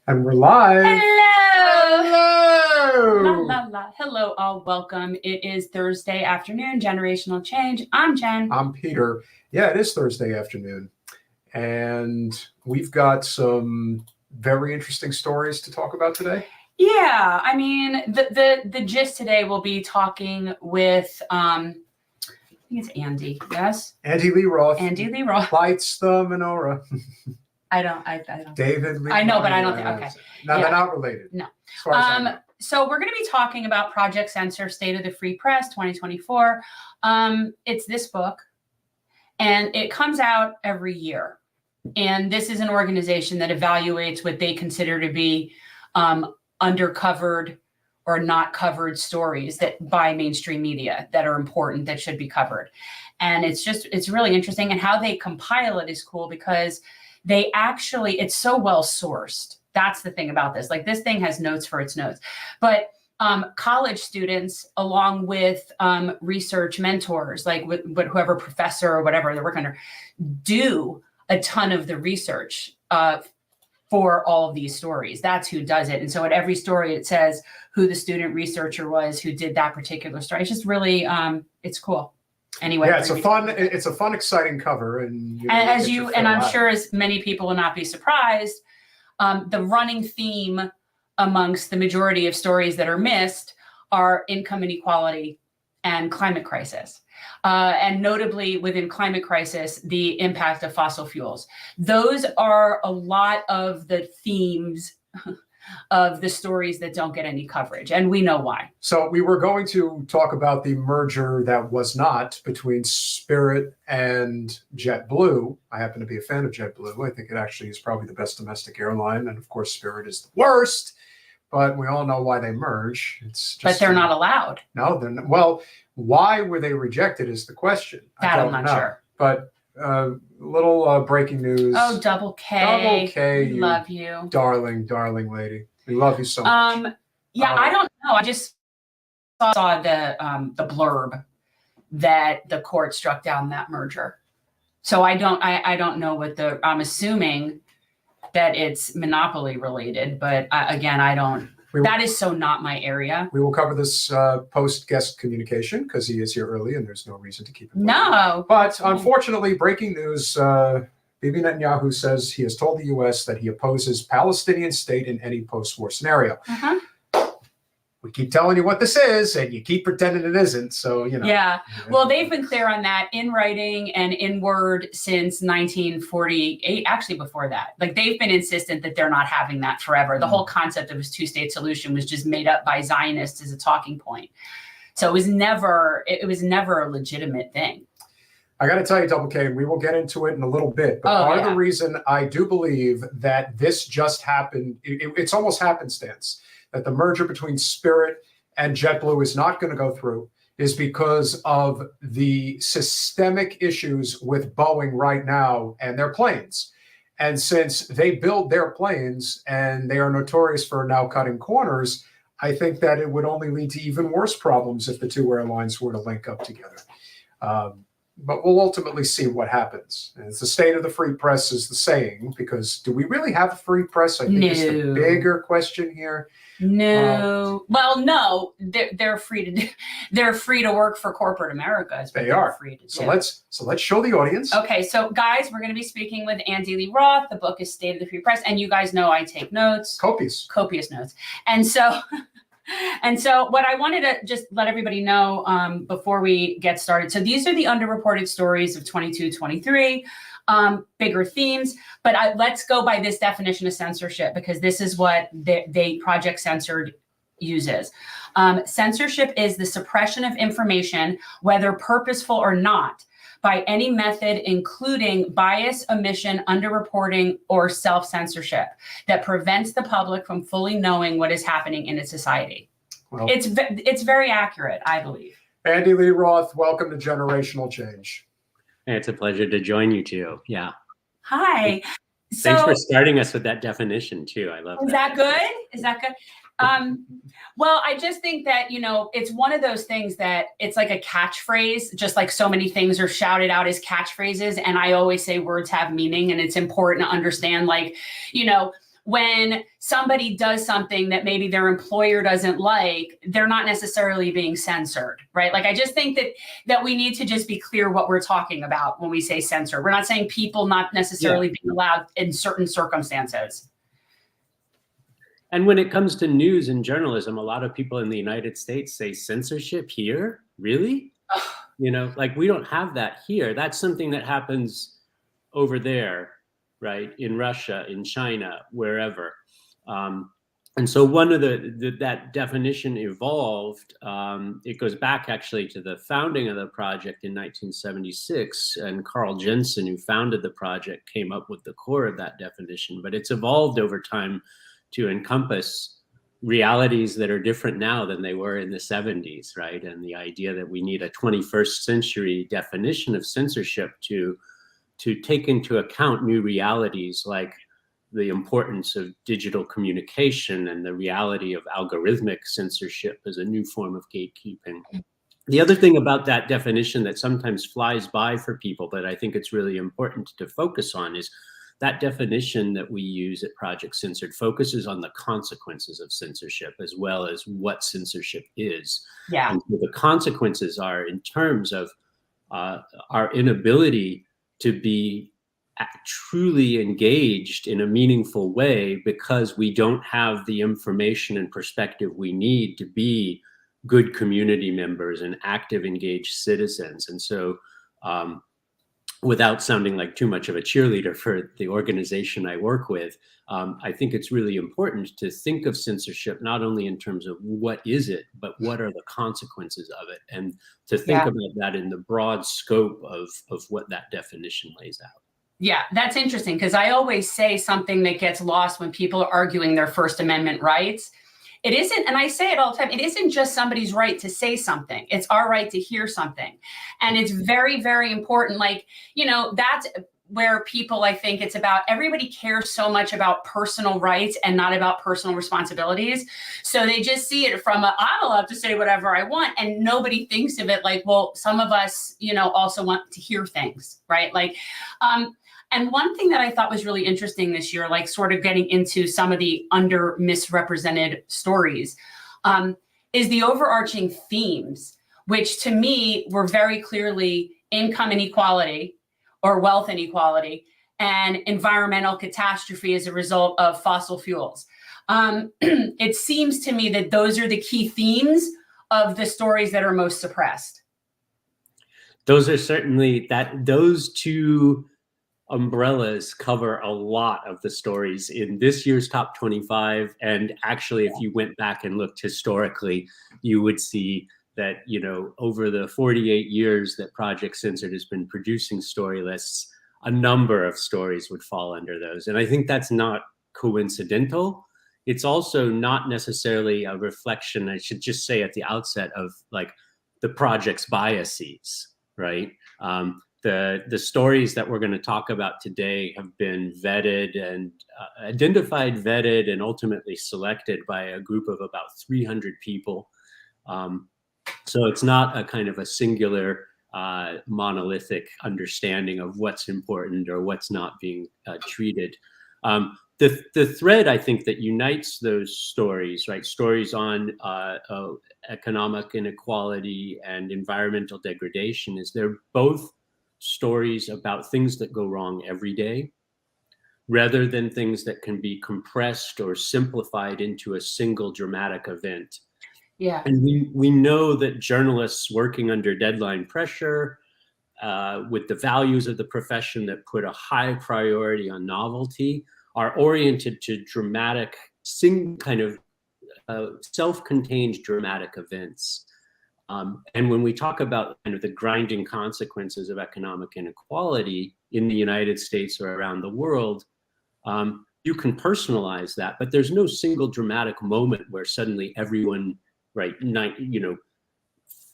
And we're live. Hello. Hello. La, la, la. Hello, all. Welcome. It is Thursday afternoon, Generational Change. I'm Jen. I'm Peter. Yeah, it is Thursday afternoon. And we've got some very interesting stories to talk about today. Yeah, I mean, the gist today will be talking with, I think it's Andy, yes? Andy Lee Roth. Andy Lee Roth. Lights the menorah. I don't. David Lee. I know, but I don't think, okay. No, Yeah. they're not related. No. As far as I know. So we're going to be talking about Project Censored, State of the Free Press 2024. It's this book, and it comes out every year. And this is an organization that evaluates what they consider to be undercovered or not covered stories that by mainstream media that are important, that should be covered. And it's really interesting. And how they compile it is cool because they actually, it's so well sourced. That's the thing about this. Like, this thing has notes for its notes. But college students, along with research mentors, like whoever professor or whatever they're working under, do a ton of the research for all of these stories. That's who does it. And so at every story, it says who the student researcher was who did that particular story. It's just really, it's cool. Anyway, yeah, it's a fun, exciting cover, and I'm sure as many people will not be surprised, the running theme amongst the majority of stories that are missed are income inequality and climate crisis, and notably within climate crisis, the impact of fossil fuels. Those are a lot of the themes of the stories that don't get any coverage, and we know why. So we were going to talk about the merger that was not between Spirit and JetBlue. I happen to be a fan of JetBlue. I think it actually is probably the best domestic airline, and of course Spirit is the worst, but we all know why they merge. It's just, but they're not allowed. No, they're not. Well, why were they rejected is the question. That I'm not sure. But little breaking news. Oh, Double K. Double K. We love you. Darling lady. We love you so much. Yeah, I don't know. I just saw the blurb that the court struck down that merger. So I don't know what I'm assuming that it's monopoly related, but again, I don't. That is so not my area. We will cover this post guest communication because he is here early and there's no reason to keep him. No. But unfortunately, breaking news, Bibi Netanyahu says he has told the U.S. that he opposes Palestinian state in any post-war scenario. Uh-huh. We keep telling you what this is, and you keep pretending it isn't. So, you know. Yeah. Well, they've been clear on that in writing and in word since 1948, actually before that. Like, they've been insistent that they're not having that forever. The whole concept of a two-state solution was just made up by Zionists as a talking point. So it was never a legitimate thing. I got to tell you, Double K, and we will get into it in a little bit, but part of the reason I do believe that this just happened, it's almost happenstance, that the merger between Spirit and JetBlue is not going to go through, is because of the systemic issues with Boeing right now and their planes. And since they build their planes and they are notorious for now cutting corners, I think that it would only lead to even worse problems if the two airlines were to link up together. But we'll ultimately see what happens. And it's the state of the free press is the saying, because do we really have a free press? I think it's the bigger question here. No. Well, no, they're free to work for corporate America. They are free to do. So let's show the audience. Okay, so guys, we're going to be speaking with Andy Lee Roth. The book is State of the Free Press, and you guys know I take notes, copious notes, and so. And so what I wanted to just let everybody know before we get started. So these are the underreported stories of 22-23, bigger themes. But let's go by this definition of censorship, because this is what they Project Censored uses. Censorship is the suppression of information, whether purposeful or not, by any method, including bias, omission, underreporting, or self-censorship that prevents the public from fully knowing what is happening in a society. Well, it's very accurate, I believe. Andy Lee Roth, welcome to Generational Change. It's a pleasure to join you too. Yeah. Hi. Thanks for starting us with that definition too. I love that. Is that good? Is that good? Well, I just think that, it's one of those things that it's like a catchphrase, just like so many things are shouted out as catchphrases. And I always say words have meaning, and it's important to understand, like, when somebody does something that maybe their employer doesn't like, they're not necessarily being censored, right? Like, I just think that we need to just be clear what we're talking about when we say censor. We're not saying people not necessarily being allowed in certain circumstances. And when it comes to news and journalism, a lot of people in the United States say censorship here? Really? You know, like, we don't have that here. That's something that happens over there, right? In Russia, in China, wherever. And so one of that definition evolved. It goes back actually to the founding of the project in 1976, and Carl Jensen, who founded the project, came up with the core of that definition. But it's evolved over time to encompass realities that are different now than they were in the 70s, right? And the idea that we need a 21st century definition of censorship to take into account new realities, like the importance of digital communication and the reality of algorithmic censorship as a new form of gatekeeping. The other thing about that definition that sometimes flies by for people, but I think it's really important to focus on, is that definition that we use at Project Censored focuses on the consequences of censorship as well as what censorship is. Yeah. And so the consequences are in terms of our inability to be truly engaged in a meaningful way because we don't have the information and perspective we need to be good community members and active, engaged citizens. And so, without sounding like too much of a cheerleader for the organization I work with, I think it's really important to think of censorship not only in terms of what is it, but what are the consequences of it, and to think about that in the broad scope of what that definition lays out. Yeah, that's interesting, because I always say something that gets lost when people are arguing their First Amendment rights. It isn't, and I say it all the time, it isn't just somebody's right to say something. It's our right to hear something. And it's very, very important. Like, you know, that's where people, I think it's about, everybody cares so much about personal rights and not about personal responsibilities. So they just see it from I'm allowed to say whatever I want. And nobody thinks of it like, well, some of us, you know, also want to hear things, right? Like, and one thing that I thought was really interesting this year, like sort of getting into some of the under misrepresented stories, is the overarching themes, which to me were very clearly income inequality or wealth inequality and environmental catastrophe as a result of fossil fuels. It seems to me that those are the key themes of the stories that are most suppressed. Those are certainly those two umbrellas cover a lot of the stories in this year's top 25. And actually, if you went back and looked historically, you would see that, you know, over the 48 years that Project Censored has been producing story lists, a number of stories would fall under those. And I think that's not coincidental. It's also not necessarily a reflection, I should just say at the outset, of like the project's biases, right? The stories that we're going to talk about today have been vetted and identified, vetted, and ultimately selected by a group of about 300 people. So it's not a kind of a singular monolithic understanding of what's important or what's not being treated. The thread, I think, that unites those stories, right? Stories on economic inequality and environmental degradation, is they're both stories about things that go wrong every day, rather than things that can be compressed or simplified into a single dramatic event. Yeah. And we know that journalists working under deadline pressure, with the values of the profession that put a high priority on novelty, are oriented to dramatic, kind of self-contained dramatic events. And when we talk about kind of the grinding consequences of economic inequality in the United States or around the world, you can personalize that, but there's no single dramatic moment where suddenly everyone, right, you know,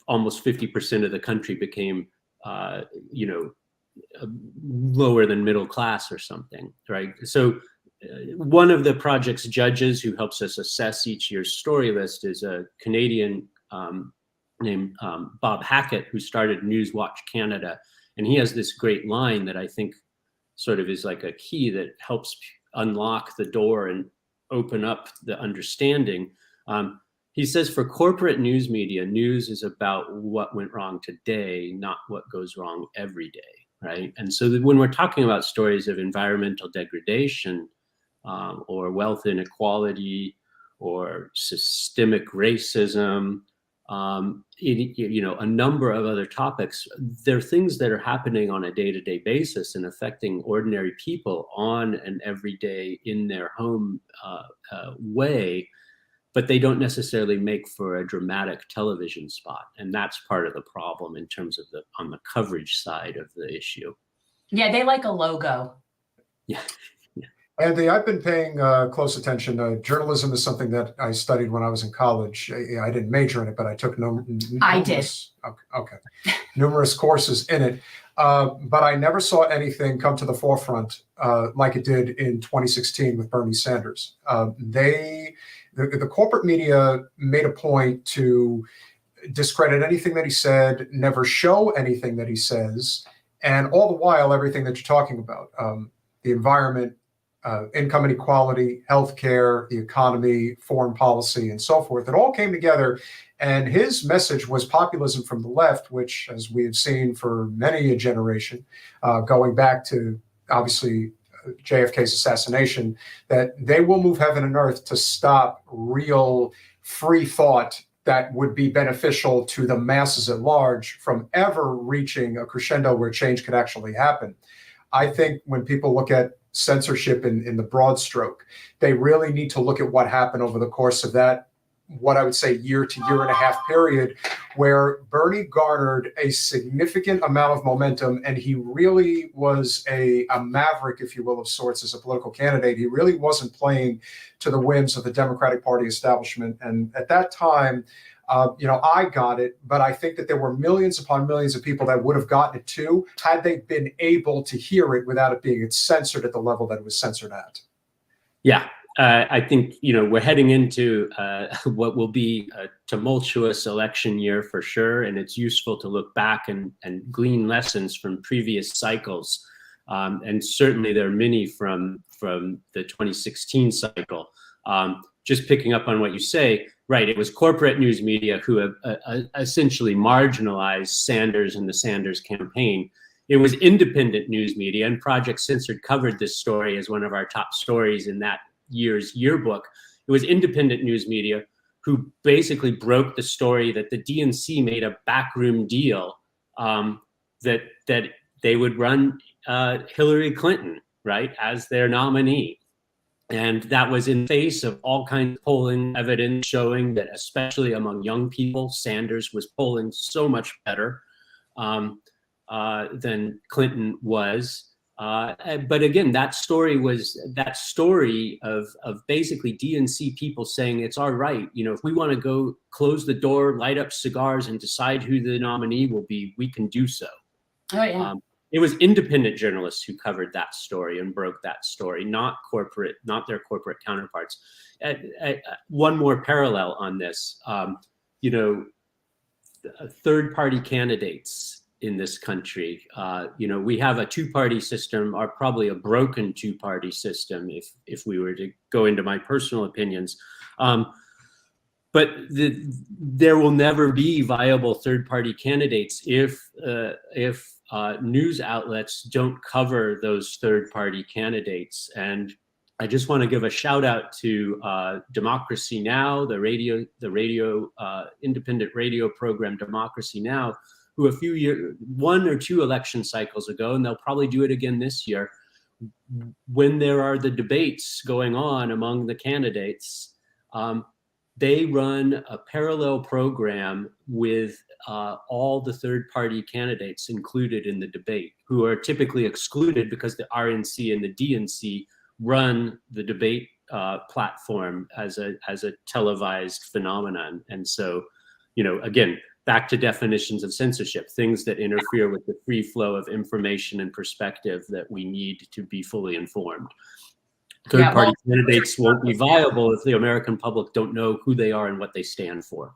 almost 50% of the country became, you know, lower than middle class or something, right? So one of the project's judges who helps us assess each year's story list is a Canadian named Bob Hackett, who started Newswatch Canada. And he has this great line that I think sort of is like a key that helps unlock the door and open up the understanding. He says for corporate news media, news is about what went wrong today, not what goes wrong every day, right? And so when we're talking about stories of environmental degradation or wealth inequality or systemic racism, a number of other topics, they're things that are happening on a day-to-day basis and affecting ordinary people on an everyday in their home way, but they don't necessarily make for a dramatic television spot. And that's part of the problem in terms of on the coverage side of the issue. Yeah, they like a logo. Yeah. Andy, I've been paying close attention. Journalism is something that I studied when I was in college. I didn't major in it, but I took numerous courses in it. But I never saw anything come to the forefront like it did in 2016 with Bernie Sanders. The corporate media made a point to discredit anything that he said, never show anything that he says, and all the while, everything that you're talking about, the environment, income inequality, healthcare, the economy, foreign policy, and so forth. It all came together, and his message was populism from the left, which, as we have seen for many a generation, going back to, obviously, JFK's assassination, that they will move heaven and earth to stop real free thought that would be beneficial to the masses at large from ever reaching a crescendo where change could actually happen. I think when people look at censorship in the broad stroke, they really need to look at what happened over the course of that, what I would say, year to year and a half period, where Bernie garnered a significant amount of momentum, and he really was a maverick, if you will, of sorts as a political candidate. He really wasn't playing to the whims of the Democratic Party establishment. And at that time, I got it, but I think that there were millions upon millions of people that would have gotten it too, had they been able to hear it without it being censored at the level that it was censored at. Yeah. I think, we're heading into what will be a tumultuous election year for sure. And it's useful to look back and glean lessons from previous cycles. And certainly there are many from the 2016 cycle. Just picking up on what you say, right, it was corporate news media who have essentially marginalized Sanders and the Sanders campaign. It was independent news media, and Project Censored covered this story as one of our top stories in that year's yearbook. It was independent news media who basically broke the story that the DNC made a backroom deal that they would run Hillary Clinton, right, as their nominee. And that was in face of all kinds of polling evidence showing that, especially among young people, Sanders was polling so much better than Clinton was. But again, that story of basically DNC people saying it's all right. If we want to go close the door, light up cigars, and decide who the nominee will be, we can do so. Oh, yeah. It was independent journalists who covered that story and broke that story, not their corporate counterparts. One more parallel on this, third-party candidates in this country. We have a two-party system, or probably a broken two-party system, if we were to go into my personal opinions. But there will never be viable third-party candidates if news outlets don't cover those third-party candidates. And I just want to give a shout out to Democracy Now!, the independent radio program Democracy Now!, who one or two election cycles ago, and they'll probably do it again this year, when there are the debates going on among the candidates, they run a parallel program with all the third-party candidates included in the debate, who are typically excluded because the RNC and the DNC run the debate platform as a televised phenomenon. And so, again, back to definitions of censorship, things that interfere with the free flow of information and perspective that we need to be fully informed. Third-party candidates won't be viable if the American public don't know who they are and what they stand for.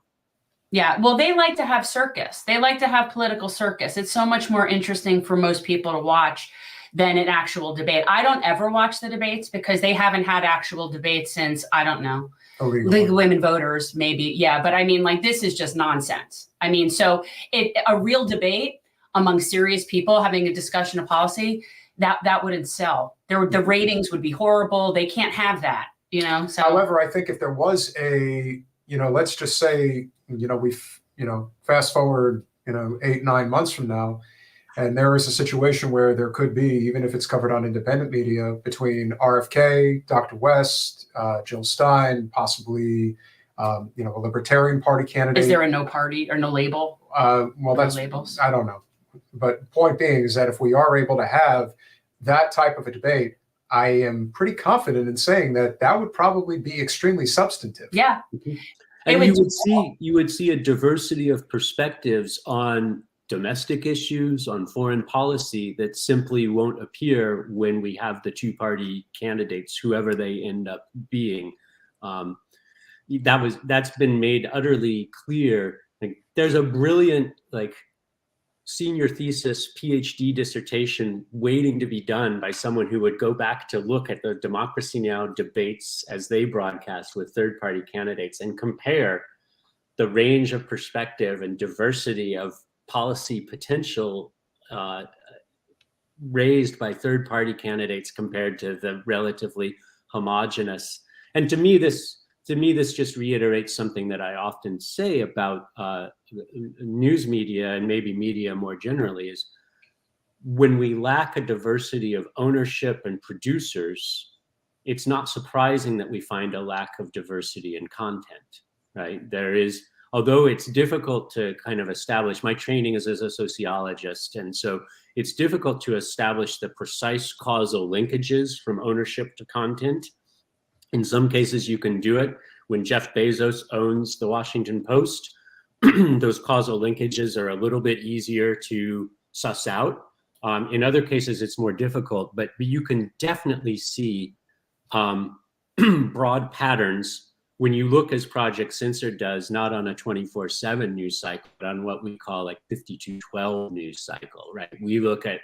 Yeah, well, they like to have circus. They like to have political circus. It's so much more interesting for most people to watch than an actual debate. I don't ever watch the debates because they haven't had actual debates since, I don't know, League of Women Voters, maybe. Yeah. But I mean, like, this is just nonsense. I mean, so a real debate among serious people having a discussion of policy, that wouldn't sell. The ratings would be horrible. They can't have that, you know? So, however, I think if there was a, let's just say, fast forward, 8-9 months from now, and there is a situation where there could be, even if it's covered on independent media, between RFK, Dr. West, Jill Stein, possibly, a Libertarian Party candidate. Is there a no party or no label? Well, no labels. I don't know. But point being is that if we are able to have that type of a debate, I am pretty confident in saying that would probably be extremely substantive. Yeah. Mm-hmm. And you would see a diversity of perspectives on domestic issues, on foreign policy, that simply won't appear when we have the two-party candidates, whoever they end up being. That's been made utterly clear. Like, there's a brilliant, senior thesis, PhD dissertation waiting to be done by someone who would go back to look at the Democracy Now! Debates as they broadcast with third-party candidates and compare the range of perspective and diversity of policy potential raised by third-party candidates compared to the relatively homogenous. And to me, this just reiterates something that I often say about news media, and maybe media more generally, is when we lack a diversity of ownership and producers, it's not surprising that we find a lack of diversity in content, right? Although it's difficult to kind of establish, my training is as a sociologist, and so it's difficult to establish the precise causal linkages from ownership to content. In some cases, you can do it. When Jeff Bezos owns the Washington Post, those causal linkages are a little bit easier to suss out. In other cases, it's more difficult, but you can definitely see broad patterns when you look, as Project Censored does, not on a 24/7 news cycle, but on what we call 5212 news cycle, right? We look at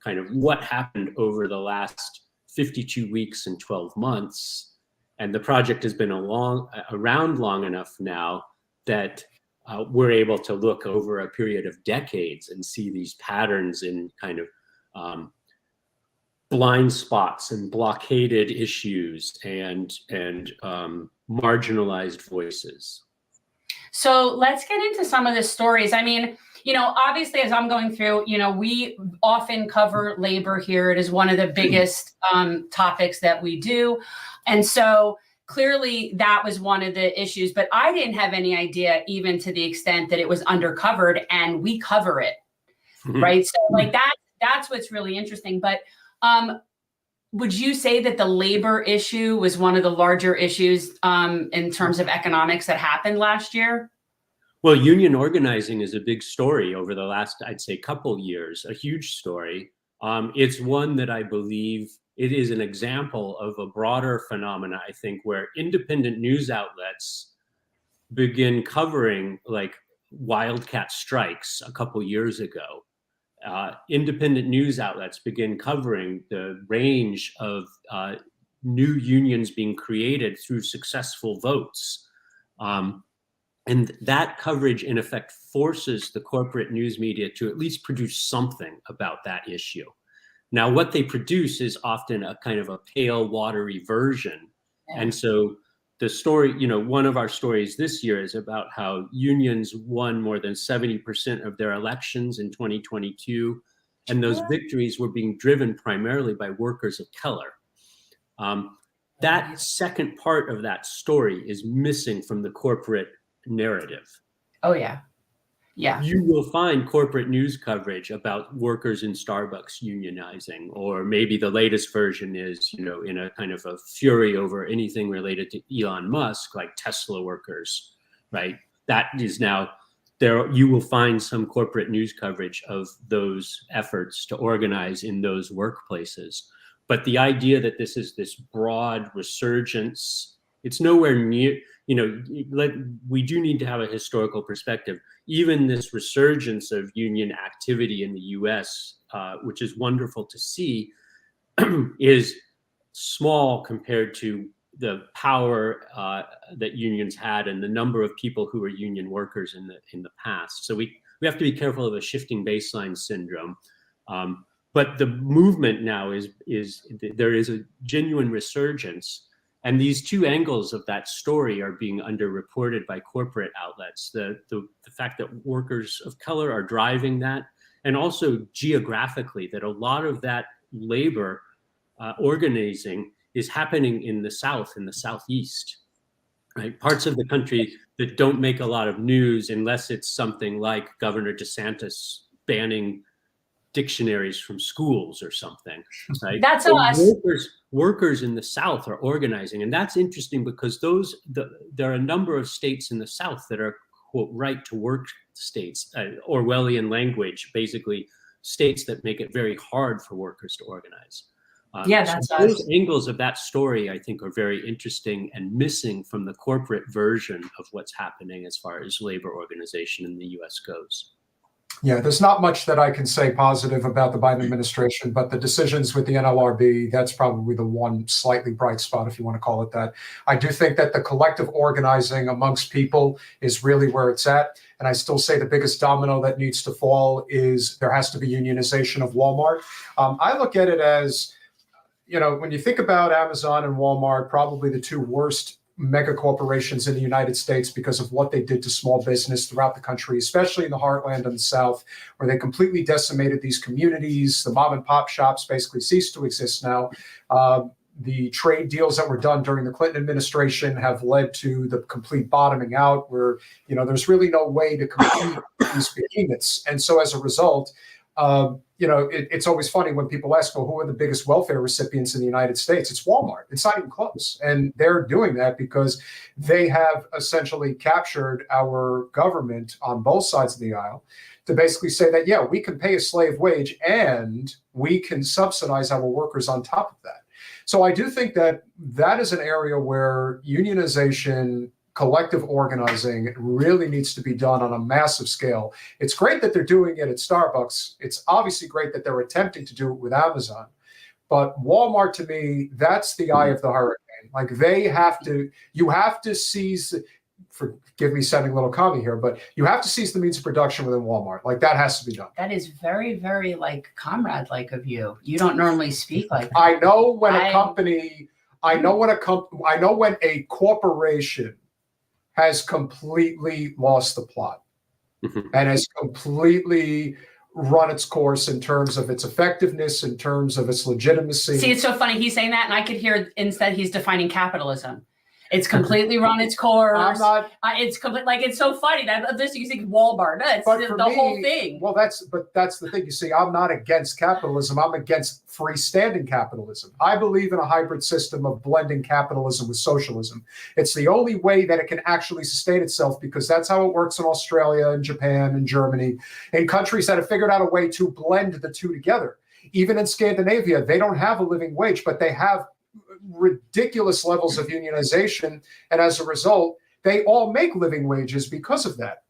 kind of what happened over the last 52 weeks and 12 months. And the project has been around long enough now that we're able to look over a period of decades and see these patterns in kind of blind spots and blockaded issues and marginalized voices. So let's get into some of the stories. I mean, obviously, as I'm going through, we often cover labor here. It is one of the biggest topics that we do. And so clearly that was one of the issues, but I didn't have any idea, even to the extent that it was undercovered, and we cover it, right? So that's what's really interesting. But would you say that the labor issue was one of the larger issues in terms of economics that happened last year? Well, union organizing is a big story over the last, I'd say, couple years, a huge story. It's one that I believe it is an example of a broader phenomena, I think, where independent news outlets begin covering wildcat strikes a couple years ago. Independent news outlets begin covering the range of new unions being created through successful votes. And that coverage, in effect, forces the corporate news media to at least produce something about that issue. Now, what they produce is often a kind of a pale, watery version. Yeah. And so the story, one of our stories this year is about how unions won more than 70% of their elections in 2022. And those victories were being driven primarily by workers of color. That second part of that story is missing from the corporate narrative. Oh, yeah. Yeah. You will find corporate news coverage about workers in Starbucks unionizing, or maybe the latest version is, in a kind of a fury over anything related to Elon Musk, like Tesla workers, right? That is now there. You will find some corporate news coverage of those efforts to organize in those workplaces. But the idea that this is this broad resurgence, it's nowhere near, we do need to have a historical perspective. Even this resurgence of union activity in the U.S., which is wonderful to see, is small compared to the power that unions had and the number of people who were union workers in the past. So we have to be careful of a shifting baseline syndrome. But the movement now is there is a genuine resurgence. And these two angles of that story are being underreported by corporate outlets. The fact that workers of color are driving that, and also geographically, that a lot of that labor organizing is happening in the South, in the Southeast, right? Parts of the country that don't make a lot of news unless it's something like Governor DeSantis banning dictionaries from schools or something, right? That's us. Workers in the South are organizing, and that's interesting because there are a number of states in the South that are, quote, right to work states, Orwellian language, basically states that make it very hard for workers to organize. That's so those angles of that story, I think, are very interesting and missing from the corporate version of what's happening as far as labor organization in the U.S. goes. Yeah, there's not much that I can say positive about the Biden administration, but the decisions with the NLRB, that's probably the one slightly bright spot, if you want to call it that. I do think that the collective organizing amongst people is really where it's at. And I still say the biggest domino that needs to fall is there has to be unionization of Walmart. I look at it as, when you think about Amazon and Walmart, probably the two worst mega corporations in the United States because of what they did to small business throughout the country, especially in the heartland and the South, where they completely decimated these communities. The mom and pop shops basically ceased to exist now. The trade deals that were done during the Clinton administration have led to the complete bottoming out where, there's really no way to compete with these behemoths. And so as a result, it's always funny when people ask, well, who are the biggest welfare recipients in the United States? It's Walmart. It's not even close. And they're doing that because they have essentially captured our government on both sides of the aisle to basically say that, yeah, we can pay a slave wage and we can subsidize our workers on top of that. So I do think that that is an area where unionization, collective organizing really needs to be done on a massive scale. It's great that they're doing it at Starbucks. It's obviously great that they're attempting to do it with Amazon. But Walmart, to me, that's the eye of the hurricane. Like you have to seize, forgive me sounding a little commie here, but you have to seize the means of production within Walmart. Like that has to be done. That is very, very comrade-like of you. You don't normally speak like that. I know when a corporation has completely lost the plot and has completely run its course in terms of its effectiveness, in terms of its legitimacy. See, it's so funny. He's saying that, and I could hear instead he's defining capitalism. It's completely run its course. It's complete. Like it's so funny that this you think Walmart. That's the whole thing. Well, that's the thing. You see, I'm not against capitalism. I'm against freestanding capitalism. I believe in a hybrid system of blending capitalism with socialism. It's the only way that it can actually sustain itself because that's how it works in Australia and Japan and Germany, in countries that have figured out a way to blend the two together. Even in Scandinavia, they don't have a living wage, but they have ridiculous levels of unionization, and as a result they all make living wages because of that.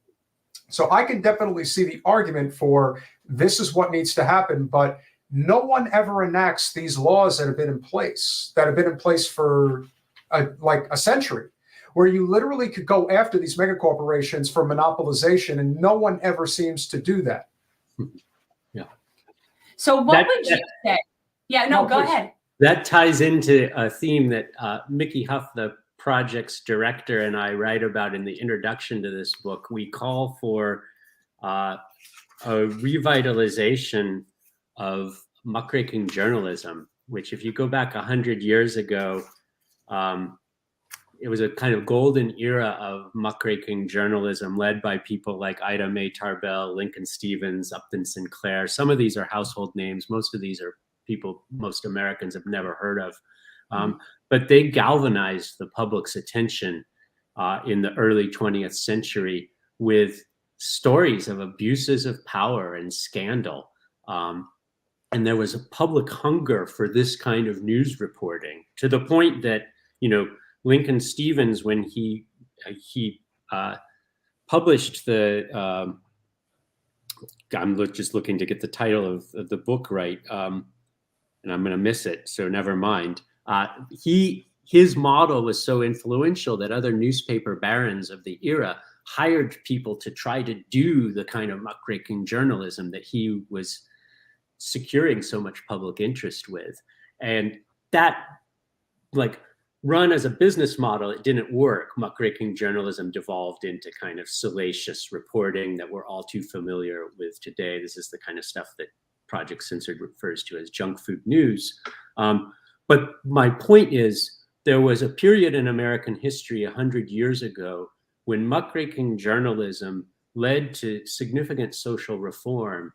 So I can definitely see the argument for this is what needs to happen, but no one ever enacts these laws that have been in place for a century, where you literally could go after these mega corporations for monopolization, and no one ever seems to do that. Yeah. So what would you say? Yeah, no, go ahead. That ties into a theme that Mickey Huff, the project's director, and I write about in the introduction to this book. We call for a revitalization of muckraking journalism, which if you go back 100 years ago, it was a kind of golden era of muckraking journalism led by people like Ida Mae Tarbell, Lincoln Stevens, Upton Sinclair. Some of these are household names. Most of these are people most Americans have never heard of. But they galvanized the public's attention in the early 20th century with stories of abuses of power and scandal. And there was a public hunger for this kind of news reporting, to the point that, Lincoln Stevens, when he he published the. I'm just looking to get the title of the book right, and I'm going to miss it, so never mind. His model was so influential that other newspaper barons of the era hired people to try to do the kind of muckraking journalism that he was securing so much public interest with. And that, like, run as a business model, it didn't work. Muckraking journalism devolved into kind of salacious reporting that we're all too familiar with today. This is the kind of stuff that Project Censored refers to as junk food news. But my point is, there was a period in American history 100 years ago when muckraking journalism led to significant social reform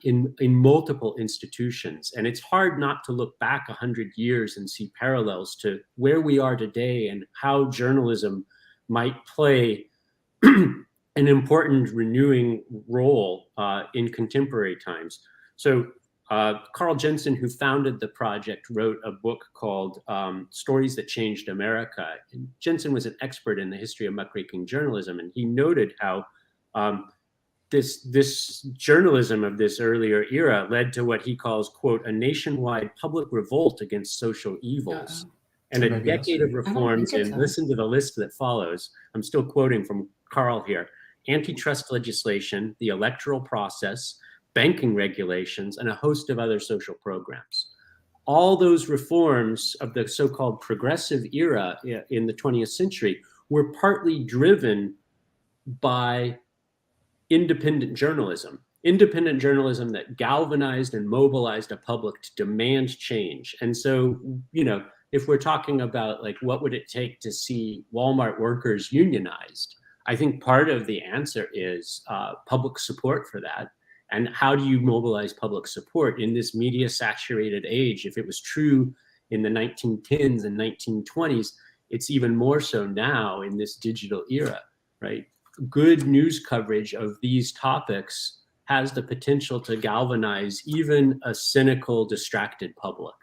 in multiple institutions. And it's hard not to look back 100 years and see parallels to where we are today and how journalism might play an important renewing role in contemporary times. So Carl Jensen, who founded the project, wrote a book called Stories That Changed America. And Jensen was an expert in the history of muckraking journalism, and he noted how this journalism of this earlier era led to what he calls, quote, a nationwide public revolt against social evils and a decade of reforms. And listen to the list that follows. I'm still quoting from Carl here. Antitrust legislation, the electoral process, banking regulations, and a host of other social programs. All those reforms of the so-called progressive era in the 20th century were partly driven by independent journalism that galvanized and mobilized a public to demand change. And so, you know, if we're talking about, like, what would it take to see Walmart workers unionized, I think part of the answer is public support for that. And how do you mobilize public support in this media saturated age? If it was true in the 1910s and 1920s, it's even more so now in this digital era, right? Good news coverage of these topics has the potential to galvanize even a cynical, distracted public.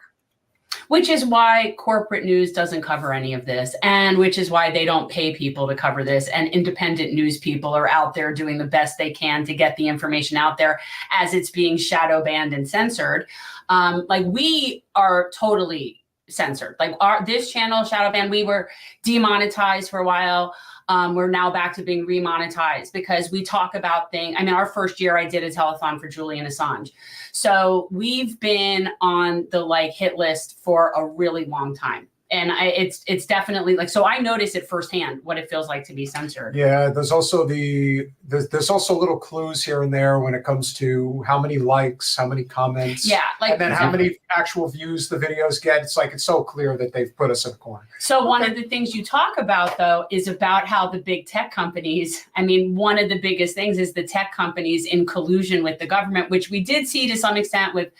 Which is why corporate news doesn't cover any of this, and which is why they don't pay people to cover this, and independent news people are out there doing the best they can to get the information out there as it's being shadow banned and censored. Like, we are totally censored. Like, this channel, shadow banned, we were demonetized for a while. We're now back to being remonetized because we talk about things. I mean, our first year I did a telethon for Julian Assange. So we've been on the hit list for a really long time. And it's definitely so I notice it firsthand what it feels like to be censored. Yeah, there's also there's also little clues here and there when it comes to how many likes, how many comments, and then how many actual views the videos get. It's like, it's so clear that they've put us in a corner. So one of the things you talk about, though, is about how the big tech companies, I mean, one of the biggest things is the tech companies in collusion with the government, which we did see to some extent with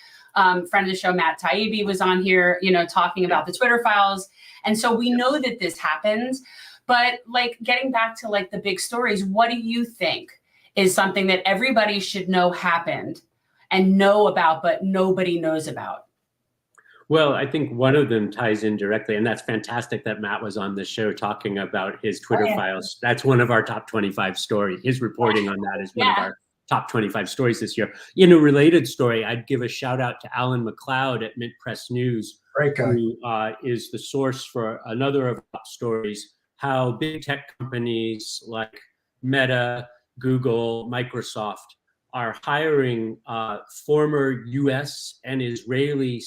friend of the show, Matt Taibbi, was on here, talking about the Twitter files. And so we know that this happens, but getting back to the big stories, what do you think is something that everybody should know happened and know about, but nobody knows about? Well, I think one of them ties in directly, and that's fantastic that Matt was on the show talking about his Twitter files. That's one of our top 25 stories. His reporting on that is one of our top 25 stories this year. In a related story, I'd give a shout out to Alan McLeod at Mint Press News, who is the source for another of our stories, how big tech companies like Meta, Google, Microsoft are hiring former US and Israeli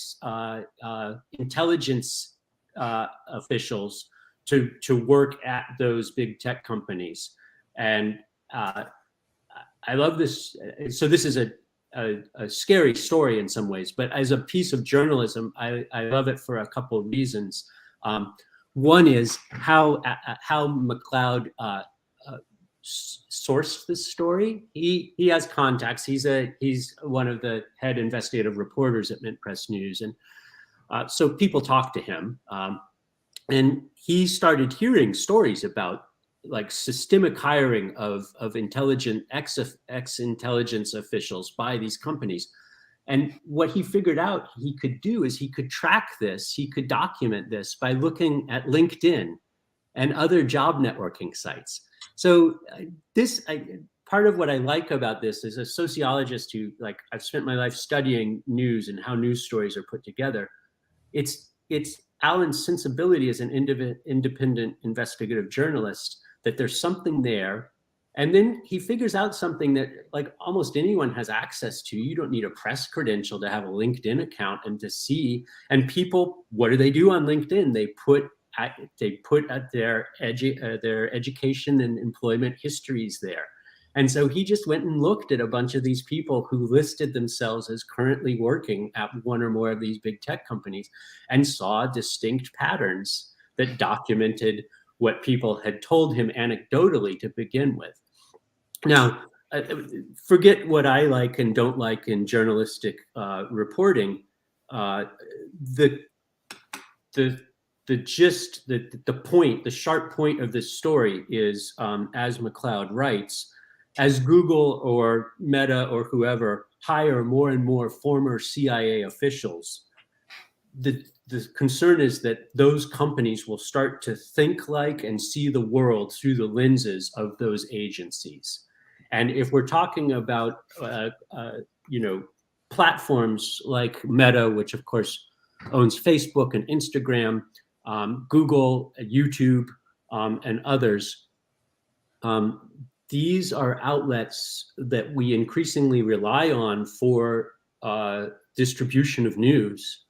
intelligence officials to work at those big tech companies. And I love this. So this is a scary story in some ways, but as a piece of journalism, I love it for a couple of reasons. One is how McLeod sourced this story. He has contacts. He's one of the head investigative reporters at Mint Press News, and so people talk to him, and he started hearing stories about systemic hiring of intelligent ex-intelligence officials by these companies. And what he figured out he could do is he could track this, he could document this by looking at LinkedIn and other job networking sites. So part of what I like about this is, a sociologist who, like, I've spent my life studying news and how news stories are put together. It's Alan's sensibility as an independent investigative journalist that there's something there. And then he figures out something that, like, almost anyone has access to. You don't need a press credential to have a LinkedIn account and to see. And people, what do they do on LinkedIn? They put their education and employment histories there. And so he just went and looked at a bunch of these people who listed themselves as currently working at one or more of these big tech companies, and saw distinct patterns that documented what people had told him anecdotally to begin with. Now, forget what I like and don't like in journalistic reporting. The gist, the point, the sharp point of this story is, as McLeod writes, as Google or Meta or whoever hire more and more former CIA officials, the concern is that those companies will start to think like and see the world through the lenses of those agencies. And if we're talking about, platforms like Meta, which of course owns Facebook and Instagram, Google, YouTube, and others, these are outlets that we increasingly rely on for distribution of news.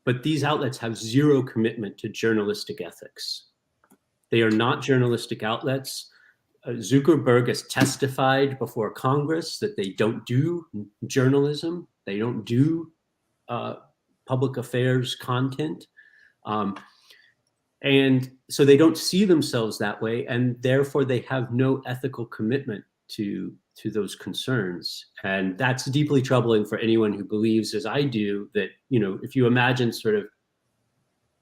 But these outlets have zero commitment to journalistic ethics. They are not journalistic outlets. Zuckerberg has testified before Congress that they don't do journalism. They don't do public affairs content. And so they don't see themselves that way, and therefore they have no ethical commitment to those concerns. And that's deeply troubling for anyone who believes, as I do, that, if you imagine sort of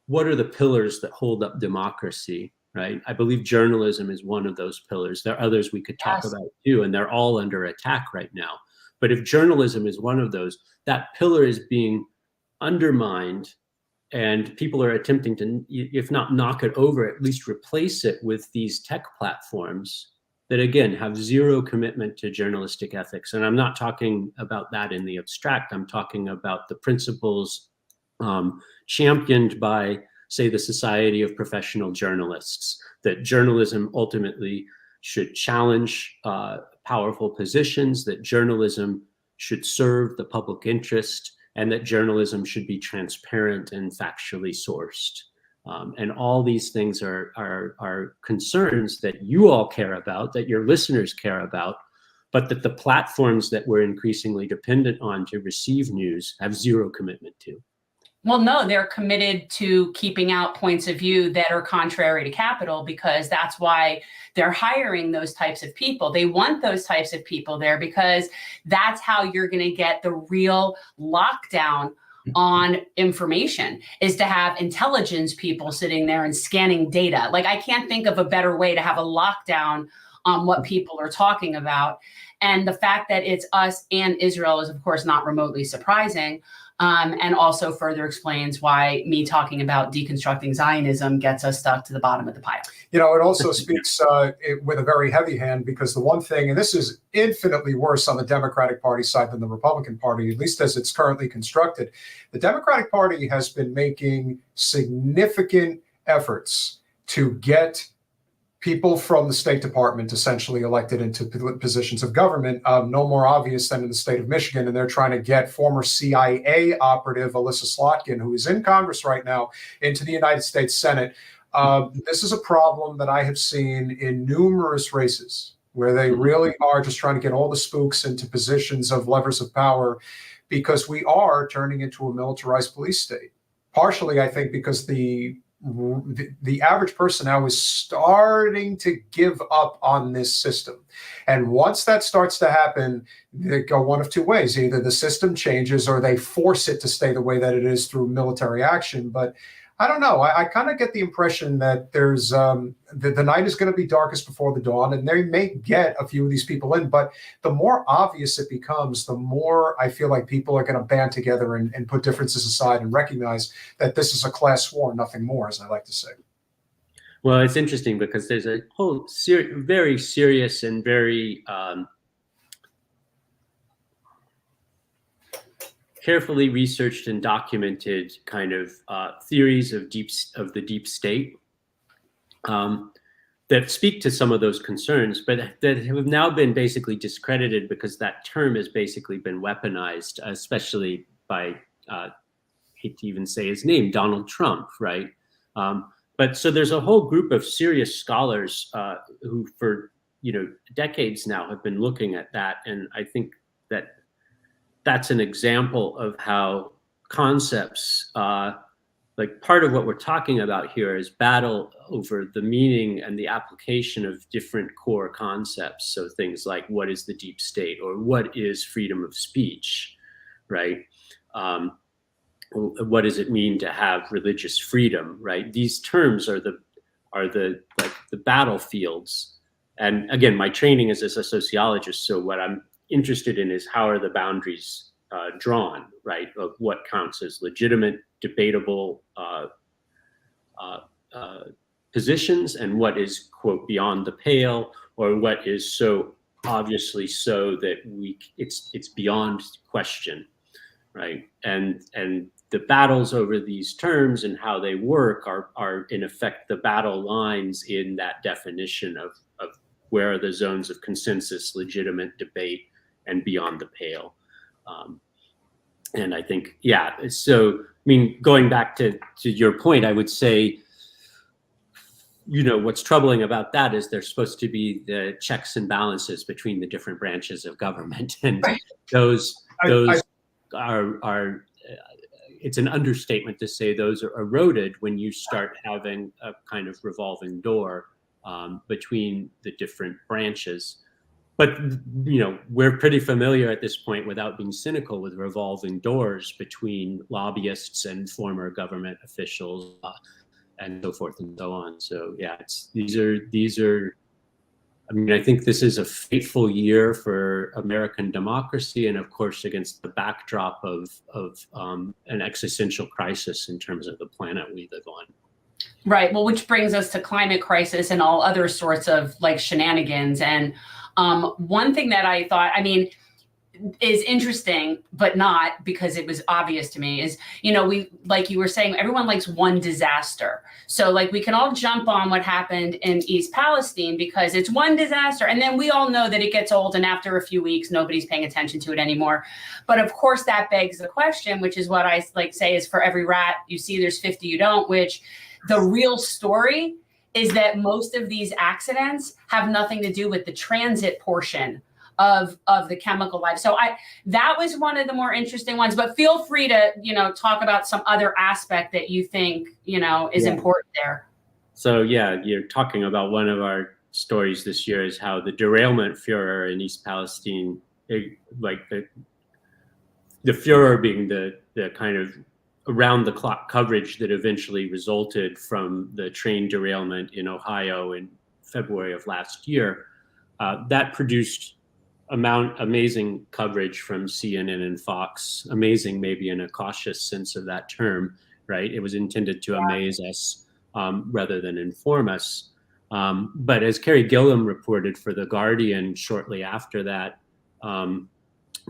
what are the pillars that hold up democracy, right? I believe journalism is one of those pillars. There are others we could talk about too, and they're all under attack right now. But if journalism is one of those, that pillar is being undermined, and people are attempting to, if not knock it over, at least replace it with these tech platforms that, again, have zero commitment to journalistic ethics. And I'm not talking about that in the abstract. I'm talking about the principles championed by, say, the Society of Professional Journalists, that journalism ultimately should challenge powerful positions, that journalism should serve the public interest, and that journalism should be transparent and factually sourced. And all these things are concerns that you all care about, that your listeners care about, but that the platforms that we're increasingly dependent on to receive news have zero commitment to. Well, no, they're committed to keeping out points of view that are contrary to capital, because that's why they're hiring those types of people. They want those types of people there because that's how you're going to get the real lockdown on information, is to have intelligence people sitting there and scanning data. Like, I can't think of a better way to have a lockdown on what people are talking about. And the fact that it's us and Israel is, of course, not remotely surprising. And also further explains why me talking about deconstructing Zionism gets us stuck to the bottom of the pile. It also speaks with a very heavy hand, because the one thing, and this is infinitely worse on the Democratic Party side than the Republican Party, at least as it's currently constructed, the Democratic Party has been making significant efforts to get people from the State Department essentially elected into positions of government, no more obvious than in the state of Michigan. And they're trying to get former CIA operative Alyssa Slotkin, who is in Congress right now, into the United States Senate. This is a problem that I have seen in numerous races, where they really are just trying to get all the spooks into positions of levers of power, because we are turning into a militarized police state. Partially, I think, because the average person now is starting to give up on this system. And once that starts to happen, they go one of two ways. Either the system changes or they force it to stay the way that it is through military action. But I don't know. I kind of get the impression that there's the night is going to be darkest before the dawn, and they may get a few of these people in. But the more obvious it becomes, the more I feel like people are going to band together and put differences aside and recognize that this is a class war, nothing more, as I like to say. Well, it's interesting because there's a whole very serious and very carefully researched and documented kind of theories of the deep state that speak to some of those concerns, but that have now been basically discredited because that term has basically been weaponized, especially by, hate to even say his name, Donald Trump, right? But so there's a whole group of serious scholars who for, decades now have been looking at that. And I think that that's an example of how concepts, like part of what we're talking about here is battle over the meaning and the application of different core concepts. So things like what is the deep state or what is freedom of speech, right? What does it mean to have religious freedom, right? These terms are the battlefields. And again, my training is as a sociologist, so what I'm interested in is how are the boundaries drawn, right, of what counts as legitimate, debatable positions and what is, quote, beyond the pale, or what is so obviously so that it's beyond question, right? And the battles over these terms and how they work are in effect the battle lines in that definition of where are the zones of consensus, legitimate debate, and beyond the pale. And I think, yeah, so, I mean, going back to your point, I would say, what's troubling about that is there's supposed to be the checks and balances between the different branches of government. And right. those are it's an understatement to say those are eroded when you start having a kind of revolving door between the different branches. But, we're pretty familiar at this point, without being cynical, with revolving doors between lobbyists and former government officials and so forth and so on. So, yeah, these are, I mean, I think this is a fateful year for American democracy, and of course, against the backdrop of an existential crisis in terms of the planet we live on. Right. Well, which brings us to climate crisis and all other sorts of like shenanigans. And one thing that I thought, is interesting, but not because it was obvious to me is, we, like you were saying, everyone likes one disaster. So like we can all jump on what happened in East Palestine because it's one disaster. And then we all know that it gets old and after a few weeks, nobody's paying attention to it anymore. But of course that begs the question, which is what I like say is for every rat you see, there's 50 you don't, which the real story is that most of these accidents have nothing to do with the transit portion of the chemical life. So that was one of the more interesting ones, but feel free to, talk about some other aspect that you think, is important there. So yeah, you're talking about one of our stories this year is how the derailment Führer in East Palestine, like the Führer being the kind of around the clock coverage that eventually resulted from the train derailment in Ohio in February of last year, that produced amazing coverage from CNN and Fox. Amazing, maybe in a cautious sense of that term, right? It was intended to amaze us rather than inform us. But as Carrie Gilliam reported for The Guardian shortly after that,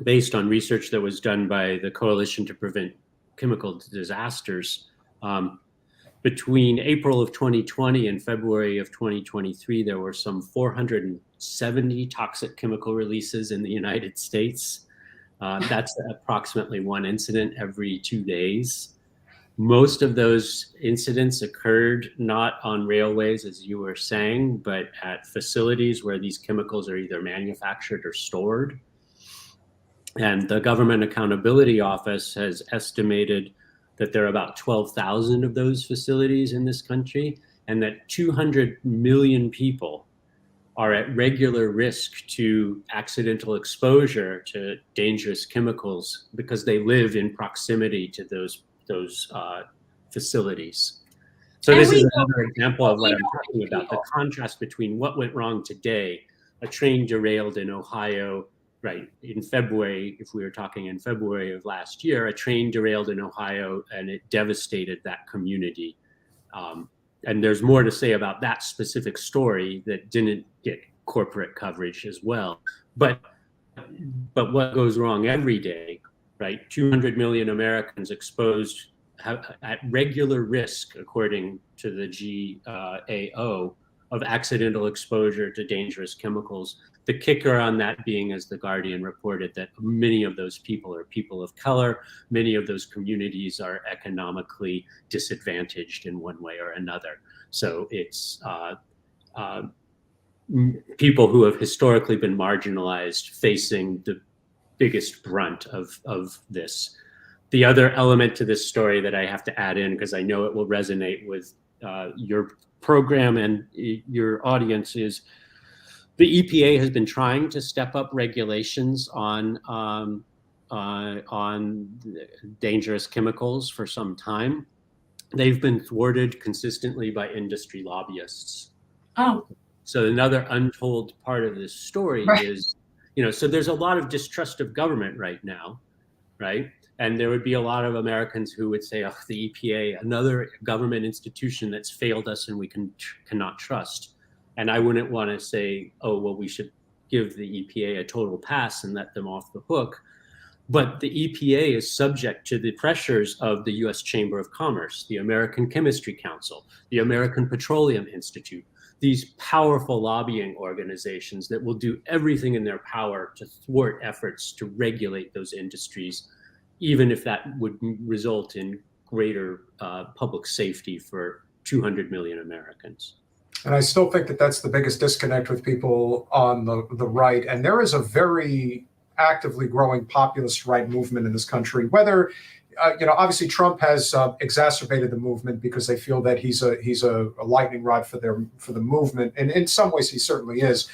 based on research that was done by the Coalition to Prevent Chemical Disasters, between April of 2020 and February of 2023, there were some 470 toxic chemical releases in the United States. That's approximately one incident every 2 days. Most of those incidents occurred not on railways, as you were saying, but at facilities where these chemicals are either manufactured or stored. And the Government Accountability Office has estimated that there are about 12,000 of those facilities in this country, and that 200 million people are at regular risk to accidental exposure to dangerous chemicals because they live in proximity to those facilities. So this is another example of what I'm talking about, the contrast between what went wrong today, a train derailed in Ohio, right, in February, if we were talking in February of last year, a train derailed in Ohio and it devastated that community. and there's more to say about that specific story that didn't get corporate coverage as well. But what goes wrong every day, right? 200 million Americans exposed at regular risk, according to the GAO, of accidental exposure to dangerous chemicals. The kicker on that being, as The Guardian reported, that many of those people are people of color. Many of those communities are economically disadvantaged in one way or another. So it's people who have historically been marginalized facing the biggest brunt of this. The other element to this story that I have to add in, because I know it will resonate with your program and your audience, is the EPA has been trying to step up regulations on dangerous chemicals for some time. They've been thwarted consistently by industry lobbyists. Oh. So another untold part of this story is, so there's a lot of distrust of government right now, right? And there would be a lot of Americans who would say, oh, the EPA, another government institution that's failed us and we cannot trust. And I wouldn't want to say, oh, well, we should give the EPA a total pass and let them off the hook. But the EPA is subject to the pressures of the US Chamber of Commerce, the American Chemistry Council, the American Petroleum Institute, these powerful lobbying organizations that will do everything in their power to thwart efforts to regulate those industries, even if that would result in greater public safety for 200 million Americans. And I still think that that's the biggest disconnect with people on the right. And there is a very actively growing populist right movement in this country, whether, obviously Trump has exacerbated the movement because they feel that he's a lightning rod for the movement. And in some ways he certainly is.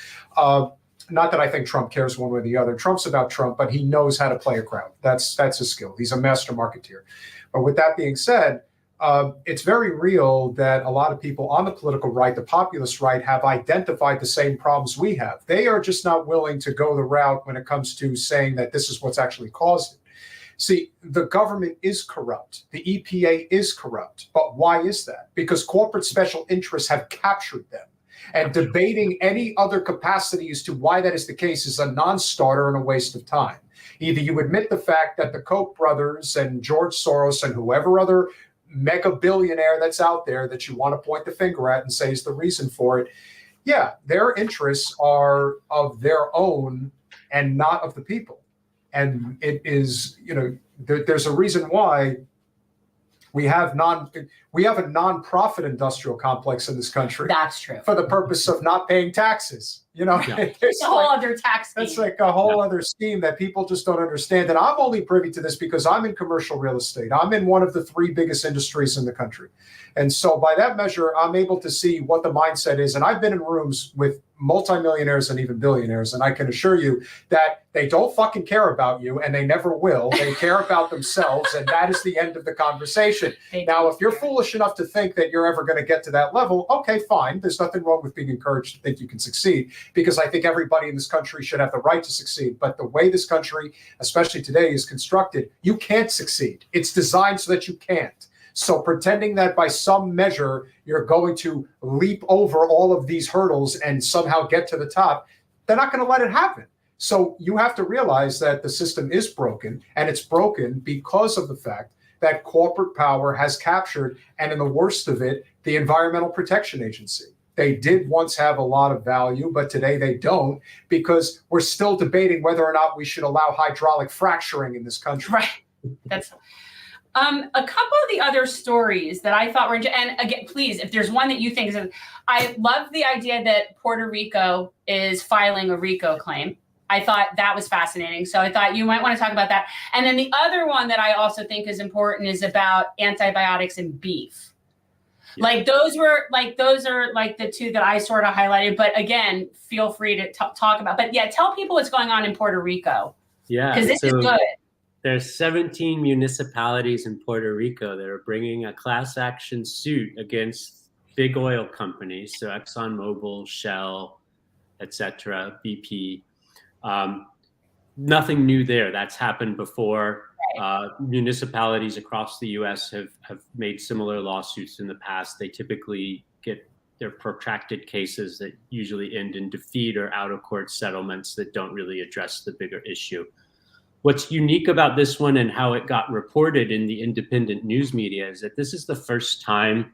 Not that I think Trump cares one way or the other. Trump's about Trump, but he knows how to play a crowd. That's his skill. He's a master marketeer. But with that being said, it's very real that a lot of people on the political right, the populist right, have identified the same problems we have. They are just not willing to go the route when it comes to saying that this is what's actually caused it. See, the government is corrupt. The EPA is corrupt. But why is that? Because corporate special interests have captured them. And debating any other capacity as to why that is the case is a non-starter and a waste of time. Either you admit the fact that the Koch brothers and George Soros and whoever other mega billionaire that's out there that you want to point the finger at and say is the reason for it, yeah, their interests are of their own and not of the people. And it is, there's a reason why we have a nonprofit industrial complex in this country. That's true. For the purpose of not paying taxes. It's a whole other tax scheme. That's like a whole other scheme that people just don't understand. And I'm only privy to this because I'm in commercial real estate. I'm in one of the 3 biggest industries in the country. And so by that measure, I'm able to see what the mindset is. And I've been in rooms with multimillionaires and even billionaires. And I can assure you that they don't fucking care about you and they never will. They care about themselves. And that is the end of the conversation. Now, if you're foolish enough to think that you're ever going to get to that level, okay, fine. There's nothing wrong with being encouraged to think you can succeed, because I think everybody in this country should have the right to succeed. But the way this country, especially today, is constructed, you can't succeed. It's designed so that you can't. So pretending that by some measure you're going to leap over all of these hurdles and somehow get to the top, they're not going to let it happen. So you have to realize that the system is broken, and it's broken because of the fact that corporate power has captured, and in the worst of it, the Environmental Protection Agency. They did once have a lot of value, but today they don't, because we're still debating whether or not we should allow hydraulic fracturing in this country. Right. That's a couple of the other stories that I thought were interesting. And again, please, if there's one that you think is, I love the idea that Puerto Rico is filing a RICO claim. I thought that was fascinating. So I thought you might want to talk about that. And then the other one that I also think is important is about antibiotics in beef. Yeah. Those are the 2 that I sort of highlighted. But again, feel free to talk about. But yeah, tell people what's going on in Puerto Rico. Yeah, because this is good. There's 17 municipalities in Puerto Rico that are bringing a class action suit against big oil companies, so ExxonMobil, Shell, etc., BP. Nothing new there. That's happened before. Municipalities across the U.S. have made similar lawsuits in the past. They typically get their protracted cases that usually end in defeat or out-of-court settlements that don't really address the bigger issue. What's unique about this one and how it got reported in the independent news media is that this is the first time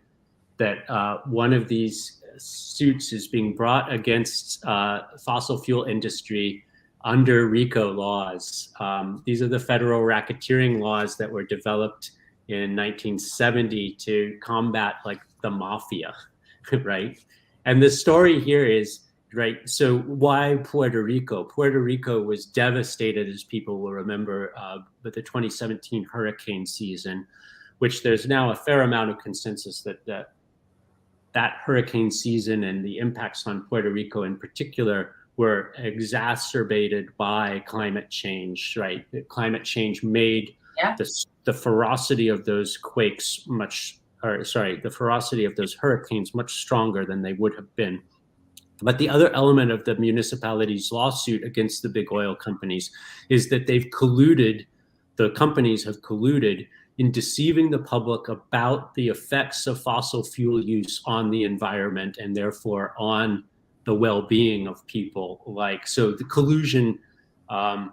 that one of these suits is being brought against fossil fuel industry under RICO laws. These are the federal racketeering laws that were developed in 1970 to combat like the mafia, right? And the story here is, right, so why Puerto Rico? Puerto Rico was devastated, as people will remember, with the 2017 hurricane season, which there's now a fair amount of consensus that that hurricane season and the impacts on Puerto Rico in particular were exacerbated by climate change, right? Climate change made the ferocity of those quakes the ferocity of those hurricanes much stronger than they would have been. But the other element of the municipality's lawsuit against the big oil companies is that the companies have colluded in deceiving the public about the effects of fossil fuel use on the environment and therefore on the well-being of people. So the collusion, the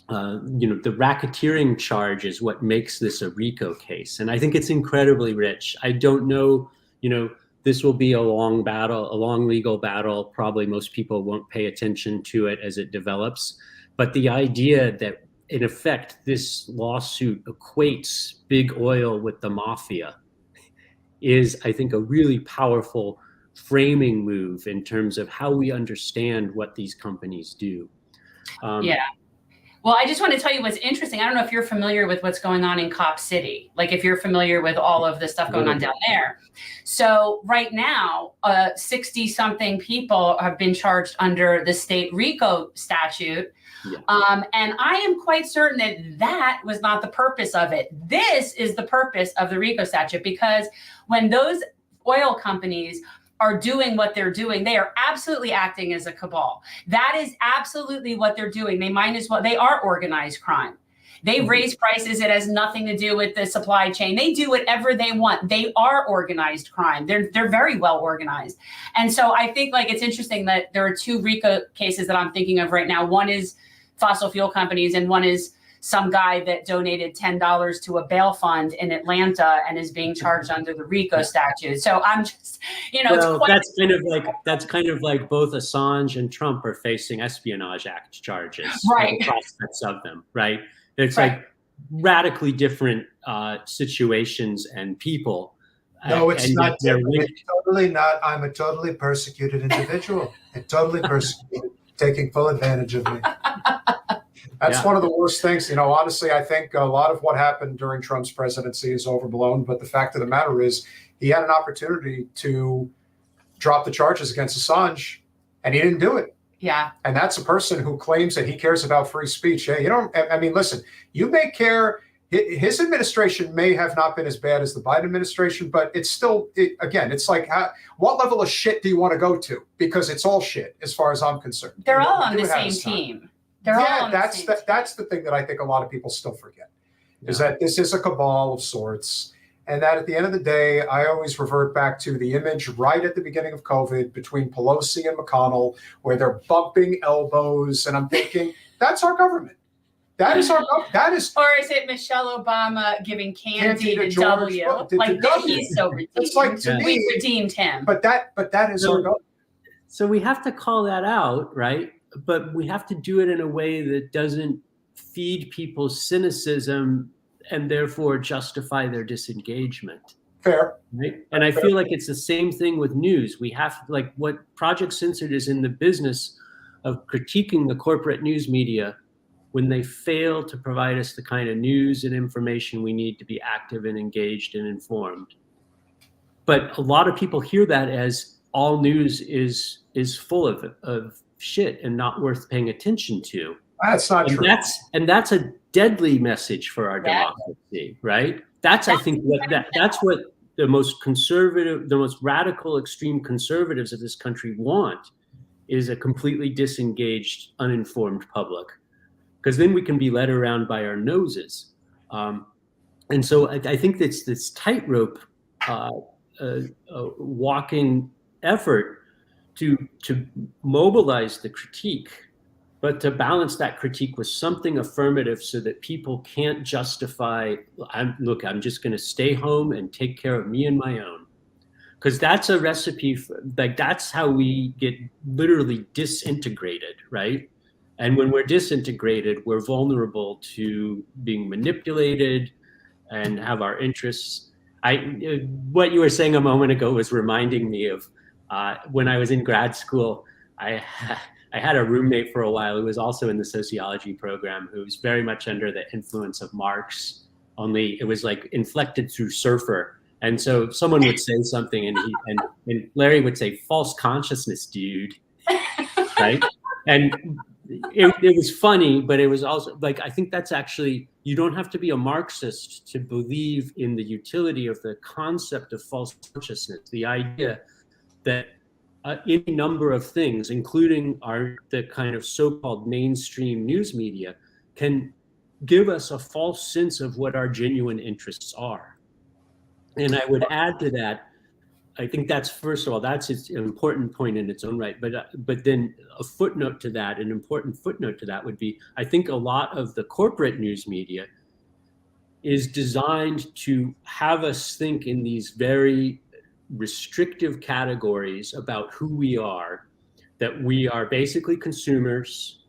racketeering charge is what makes this a RICO case. And I think it's incredibly rich. I don't know, this will be a long legal battle. Probably most people won't pay attention to it as it develops. But the idea that, in effect, this lawsuit equates big oil with the mafia is, I think, a really powerful framing move in terms of how we understand what these companies do. Well, I just want to tell you what's interesting. I don't know if you're familiar with what's going on in Cop City, like if you're familiar with all of the stuff going on down there. So right now, 60-something people have been charged under the state RICO statute. Yeah. And I am quite certain that was not the purpose of it. This is the purpose of the RICO statute, because when those oil companies are doing what they're doing, they are absolutely acting as a cabal. That is absolutely what they're doing. They are organized crime. They raise prices. It has nothing to do with the supply chain. They do whatever they want. They are organized crime. They're very well organized. And so I think it's interesting that there are two RICO cases that I'm thinking of right now. One is fossil fuel companies, and one is some guy that donated $10 to a bail fund in Atlanta and is being charged under the RICO statute. So I'm just, that's kind of like both Assange and Trump are facing Espionage Act charges. Right. The prospects of them, right? It's like radically different situations and people. No, it's not. It's totally not. I'm a totally persecuted individual. Totally persecuted, taking full advantage of me. That's one of the worst things. Honestly, I think a lot of what happened during Trump's presidency is overblown. But the fact of the matter is he had an opportunity to drop the charges against Assange, and he didn't do it. Yeah. And that's a person who claims that he cares about free speech. Listen, you may care. His administration may have not been as bad as the Biden administration, but it's still, it's like, what level of shit do you want to go to? Because it's all shit as far as I'm concerned. They're all on the same team. That's the thing that I think a lot of people still forget, is that this is a cabal of sorts. And that at the end of the day, I always revert back to the image right at the beginning of COVID between Pelosi and McConnell, where they're bumping elbows. And I'm thinking, that's our government. That is our government. Or is it Michelle Obama giving candy to W? He's so redeemed. It's like, to me, we redeemed him. But that is our government. So we have to call that out, right? But we have to do it in a way that doesn't feed people's cynicism and therefore justify their disengagement. Fair. Right? And I feel like it's the same thing with news. We have, what Project Censored is in the business of critiquing the corporate news media when they fail to provide us the kind of news and information we need to be active and engaged and informed. But a lot of people hear that as all news is full of shit and not worth paying attention to. That's not true. That's a deadly message for our democracy, right? That's what the most conservative, the most radical, extreme conservatives of this country want, is a completely disengaged, uninformed public. because then we can be led around by our noses. And so I think it's this tightrope walking effort to mobilize the critique, but to balance that critique with something affirmative so that people can't justify, I'm just going to stay home and take care of me and my own. Because that's a recipe for, like, that's how we get literally disintegrated, right? And when we're disintegrated, we're vulnerable to being manipulated and have our interests. What you were saying a moment ago was reminding me of when I was in grad school. I had a roommate for a while who was also in the sociology program, who was very much under the influence of Marx, only it was like inflected through surfer. And so someone would say something and Larry would say, "False consciousness, dude." Right? And it was funny, but it was also like, I think that's actually, you don't have to be a Marxist to believe in the utility of the concept of false consciousness, the idea that any number of things, including the kind of so-called mainstream news media, can give us a false sense of what our genuine interests are. And I would add to that, I think that's, first of all, that's an important point in its own right. But then a footnote to that, an important footnote to that would be, I think a lot of the corporate news media is designed to have us think in these very restrictive categories about who we are, that we are basically consumers.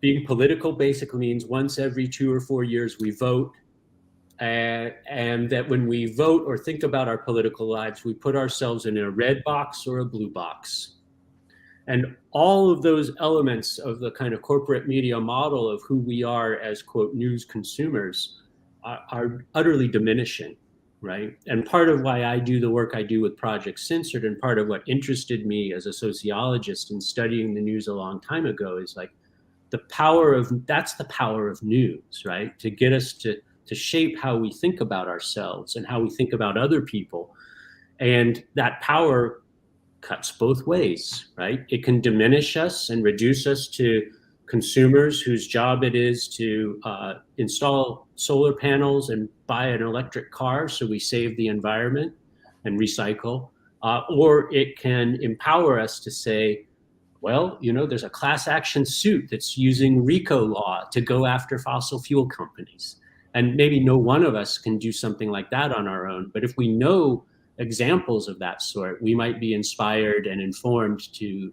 Being political basically means once every 2 or 4 years we vote. And that when we vote or think about our political lives, we put ourselves in a red box or a blue box. And all of those elements of the kind of corporate media model of who we are as, quote, news consumers are utterly diminishing, right? And part of why I do the work I do with Project Censored, and part of what interested me as a sociologist in studying the news a long time ago, is like that's the power of news, right? To get us to shape how we think about ourselves and how we think about other people. And that power cuts both ways, right? It can diminish us and reduce us to consumers whose job it is to install solar panels and buy an electric car so we save the environment and recycle. Or it can empower us to say, well, there's a class action suit that's using RICO law to go after fossil fuel companies. And maybe no one of us can do something like that on our own. But if we know examples of that sort, we might be inspired and informed to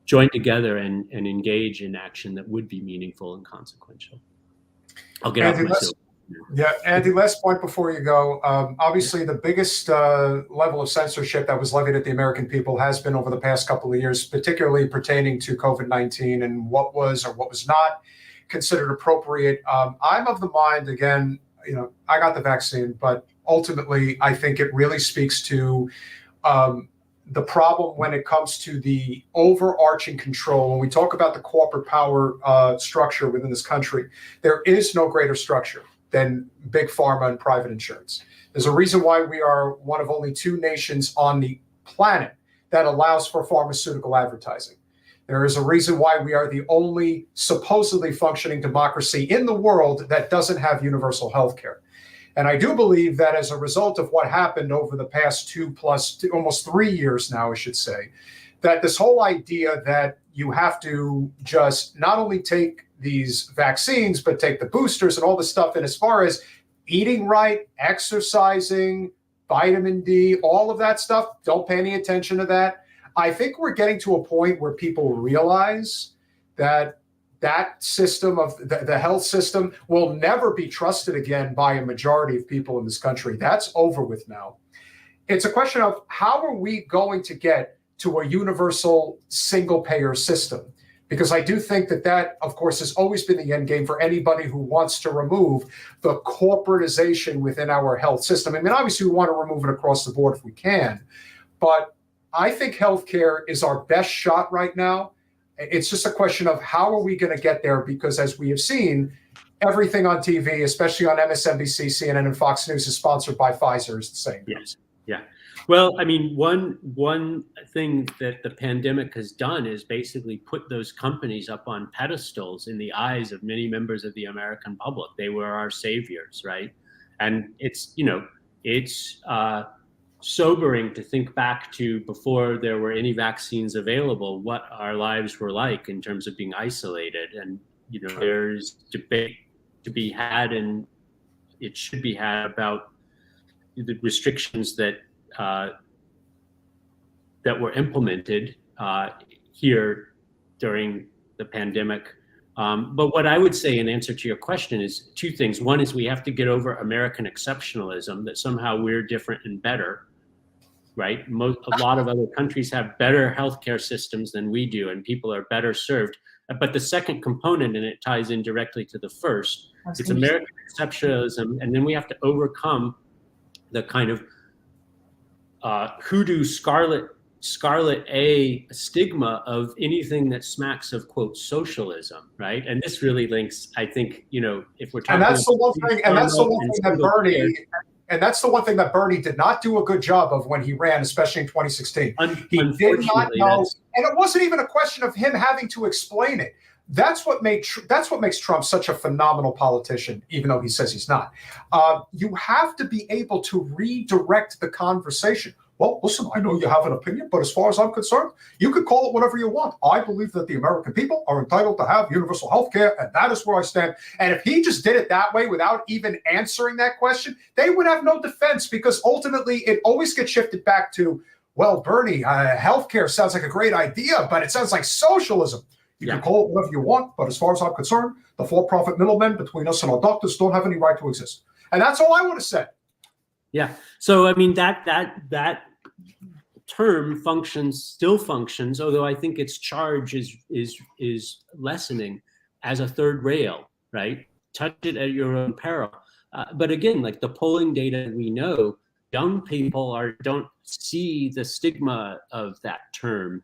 join together and engage in action that would be meaningful and consequential. I'll get off my soapbox. Yeah, Andy, last point before you go. Obviously, the biggest level of censorship that was levied at the American people has been over the past couple of years, particularly pertaining to COVID-19 and what was or what was not considered appropriate. I'm of the mind, again, I got the vaccine, but ultimately, I think it really speaks to the problem when it comes to the overarching control. When we talk about the corporate power structure within this country, there is no greater structure than big pharma and private insurance. There's a reason why we are one of only 2 nations on the planet that allows for pharmaceutical advertising. There is a reason why we are the only supposedly functioning democracy in the world that doesn't have universal health care. And I do believe that as a result of what happened over the past almost 3 years now, I should say, that this whole idea that you have to just not only take these vaccines, but take the boosters and all this stuff. And as far as eating right, exercising, vitamin D, all of that stuff, don't pay any attention to that. I think we're getting to a point where people realize that system of the health system will never be trusted again by a majority of people in this country. That's over with now. It's a question of how are we going to get to a universal single payer system? Because I do think that, of course, has always been the end game for anybody who wants to remove the corporatization within our health system. I mean, obviously, we want to remove it across the board if we can, but I think healthcare is our best shot right now. It's just a question of how are we going to get there? Because as we have seen, everything on TV, especially on MSNBC, CNN, and Fox News, is sponsored by Pfizer. Is the same. Yes. Yeah. Well, I mean, one thing that the pandemic has done is basically put those companies up on pedestals in the eyes of many members of the American public. They were our saviors, right? And it's, you know, it's sobering to think back to before there were any vaccines available, what our lives were like in terms of being isolated. And, you know, there's debate to be had, and it should be had, about the restrictions that that were implemented here during the pandemic. But what I would say in answer to your question is two things. One is we have to get over American exceptionalism, that somehow we're different and better, right? A lot of other countries have better healthcare systems than we do, and people are better served. But the second component, and it ties in directly to the first, it's American exceptionalism, and then we have to overcome the kind of hoodoo scarlet A stigma of anything that smacks of, quote, socialism, right? And this really links, I think, you know, if we're talking, and that's the one thing, and that's the one thing that Bernie, and that's the one thing that Bernie did not do a good job of when he ran, especially in 2016. He did not know, and it wasn't even a question of him having to explain it. That's what makes Trump such a phenomenal politician, even though he says he's not. You have to be able to redirect the conversation. Well, listen, I know you have an opinion, but as far as I'm concerned, you could call it whatever you want. I believe that the American people are entitled to have universal health care, and that is where I stand. And if he just did it that way without even answering that question, they would have no defense, because ultimately it always gets shifted back to, well, Bernie, healthcare sounds like a great idea, but it sounds like socialism. You can call it whatever you want, but as far as I'm concerned, the for-profit middlemen between us and our doctors don't have any right to exist. And that's all I want to say. Yeah. So, I mean, that term still functions, although I think its charge is lessening as a third rail, right? Touch it at your own peril. But again, like the polling data, we know young people don't see the stigma of that term,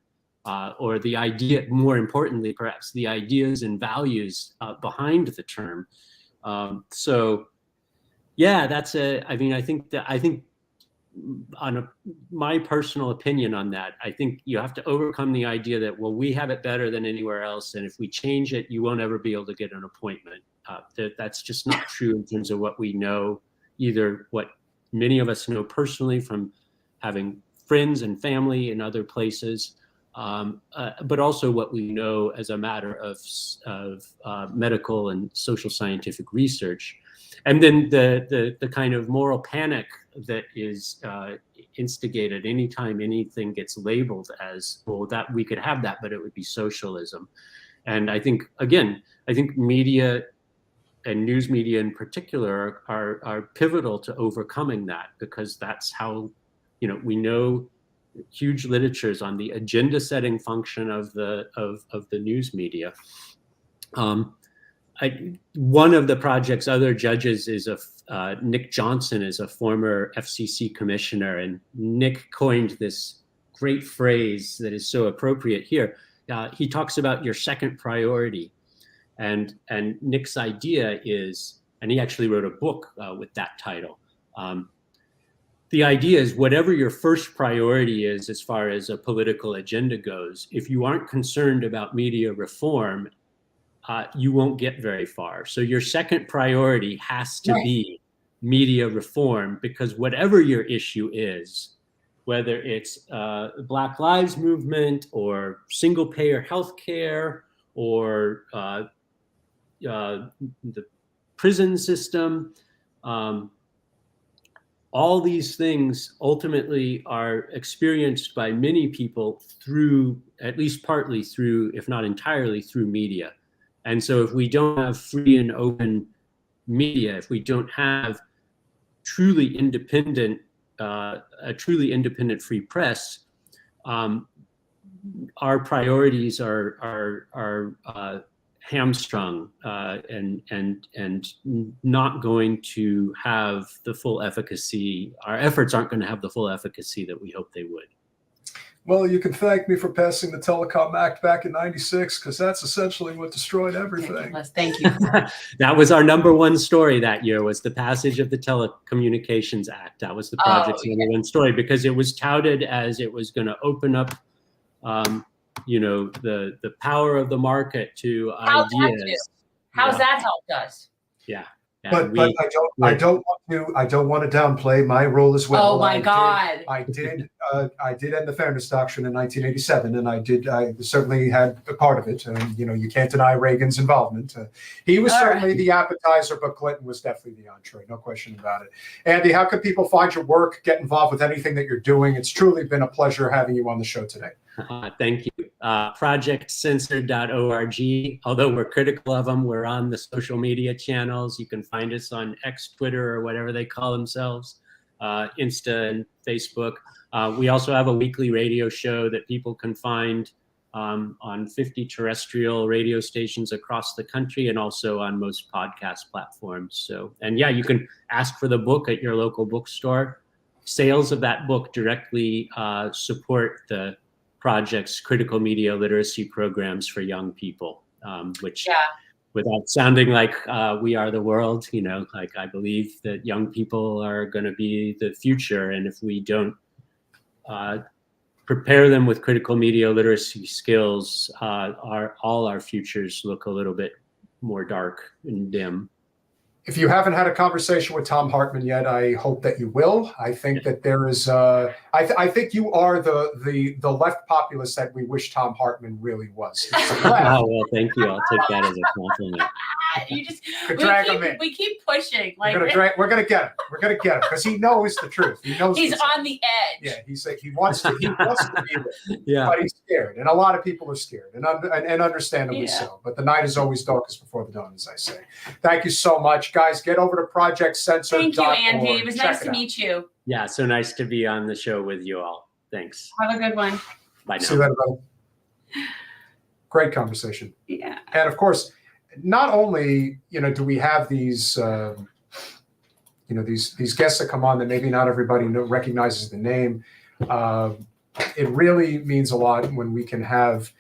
or the idea, more importantly, perhaps the ideas and values behind the term. So, yeah, I think my personal opinion on that, I think you have to overcome the idea that, well, we have it better than anywhere else, and if we change it, you won't ever be able to get an appointment. That's just not true in terms of what we know, either what many of us know personally from having friends and family in other places, but also what we know as a matter of medical and social scientific research. And then the kind of moral panic that is instigated anytime anything gets labeled as, well, that we could have that, but it would be socialism. And I think, again, media and news media in particular are pivotal to overcoming that, because that's how, you know, we know huge literatures on the agenda setting function of the news media. One of the project's other judges is Nick Johnson, is a former FCC commissioner, and Nick coined this great phrase that is so appropriate here. He talks about your second priority, and Nick's idea is, and he actually wrote a book with that title. The idea is, whatever your first priority is as far as a political agenda goes, if you aren't concerned about media reform, you won't get very far. So your second priority has to be media reform, because whatever your issue is, whether it's Black Lives Movement or single payer healthcare or the prison system, all these things ultimately are experienced by many people through, at least partly through, if not entirely through, media. And so if we don't have free and open media, if we don't have truly independent, a truly independent free press, our priorities are hamstrung and not going to have the full efficacy. Our efforts aren't going to have the full efficacy that we hope they would. Well, you can thank me for passing the Telecom Act back in '96, because that's essentially what destroyed everything. Thank you. That was our #1 story that year, was the passage of the Telecommunications Act. That was the project's #1 story, because it was touted as it was going to open up, you know, the power of the market to ideas. How's that helped us? Yeah. But I don't want to downplay my role as well. Oh my God! I did end the Fairness Doctrine in 1987, and I certainly had a part of it. And you know, you can't deny Reagan's involvement. He was certainly the appetizer, but Clinton was definitely the entree. No question about it. Andy, how can people find your work, get involved with anything that you're doing? It's truly been a pleasure having you on the show today. Thank you. ProjectCensored.org. Although we're critical of them, we're on the social media channels. You can find us on X, Twitter, or whatever they call themselves, Insta and Facebook. We also have a weekly radio show that people can find on 50 terrestrial radio stations across the country, and also on most podcast platforms. So, and yeah, you can ask for the book at your local bookstore. Sales of that book directly support the project's critical media literacy programs for young people, which, without sounding like we are the world, you know, like, I believe that young people are going to be the future. And if we don't prepare them with critical media literacy skills, all our futures look a little bit more dark and dim. If you haven't had a conversation with Thom Hartmann yet, I hope that you will. I think that there is, I think you are the left populist that we wish Thom Hartmann really was. Oh, well, thank you. I'll take that as a compliment. You just we keep pushing. Like we're gonna get him. We're gonna get him, because he knows the truth. He knows he's on the edge. Yeah, he wants to be there, but he's scared, and a lot of people are scared, and understandably so. But the night is always darkest before the dawn, as I say. Thank you so much, guys. Get over to Project Censored. Thank you, Andy. It was nice to meet you. Yeah, so nice to be on the show with you all. Thanks. Have a good one. Bye now. See you later, buddy. Great conversation. Yeah. And of course, not only, you know, do we have these, you know, these guests that come on that maybe not everybody recognizes the name. It really means a lot when we can have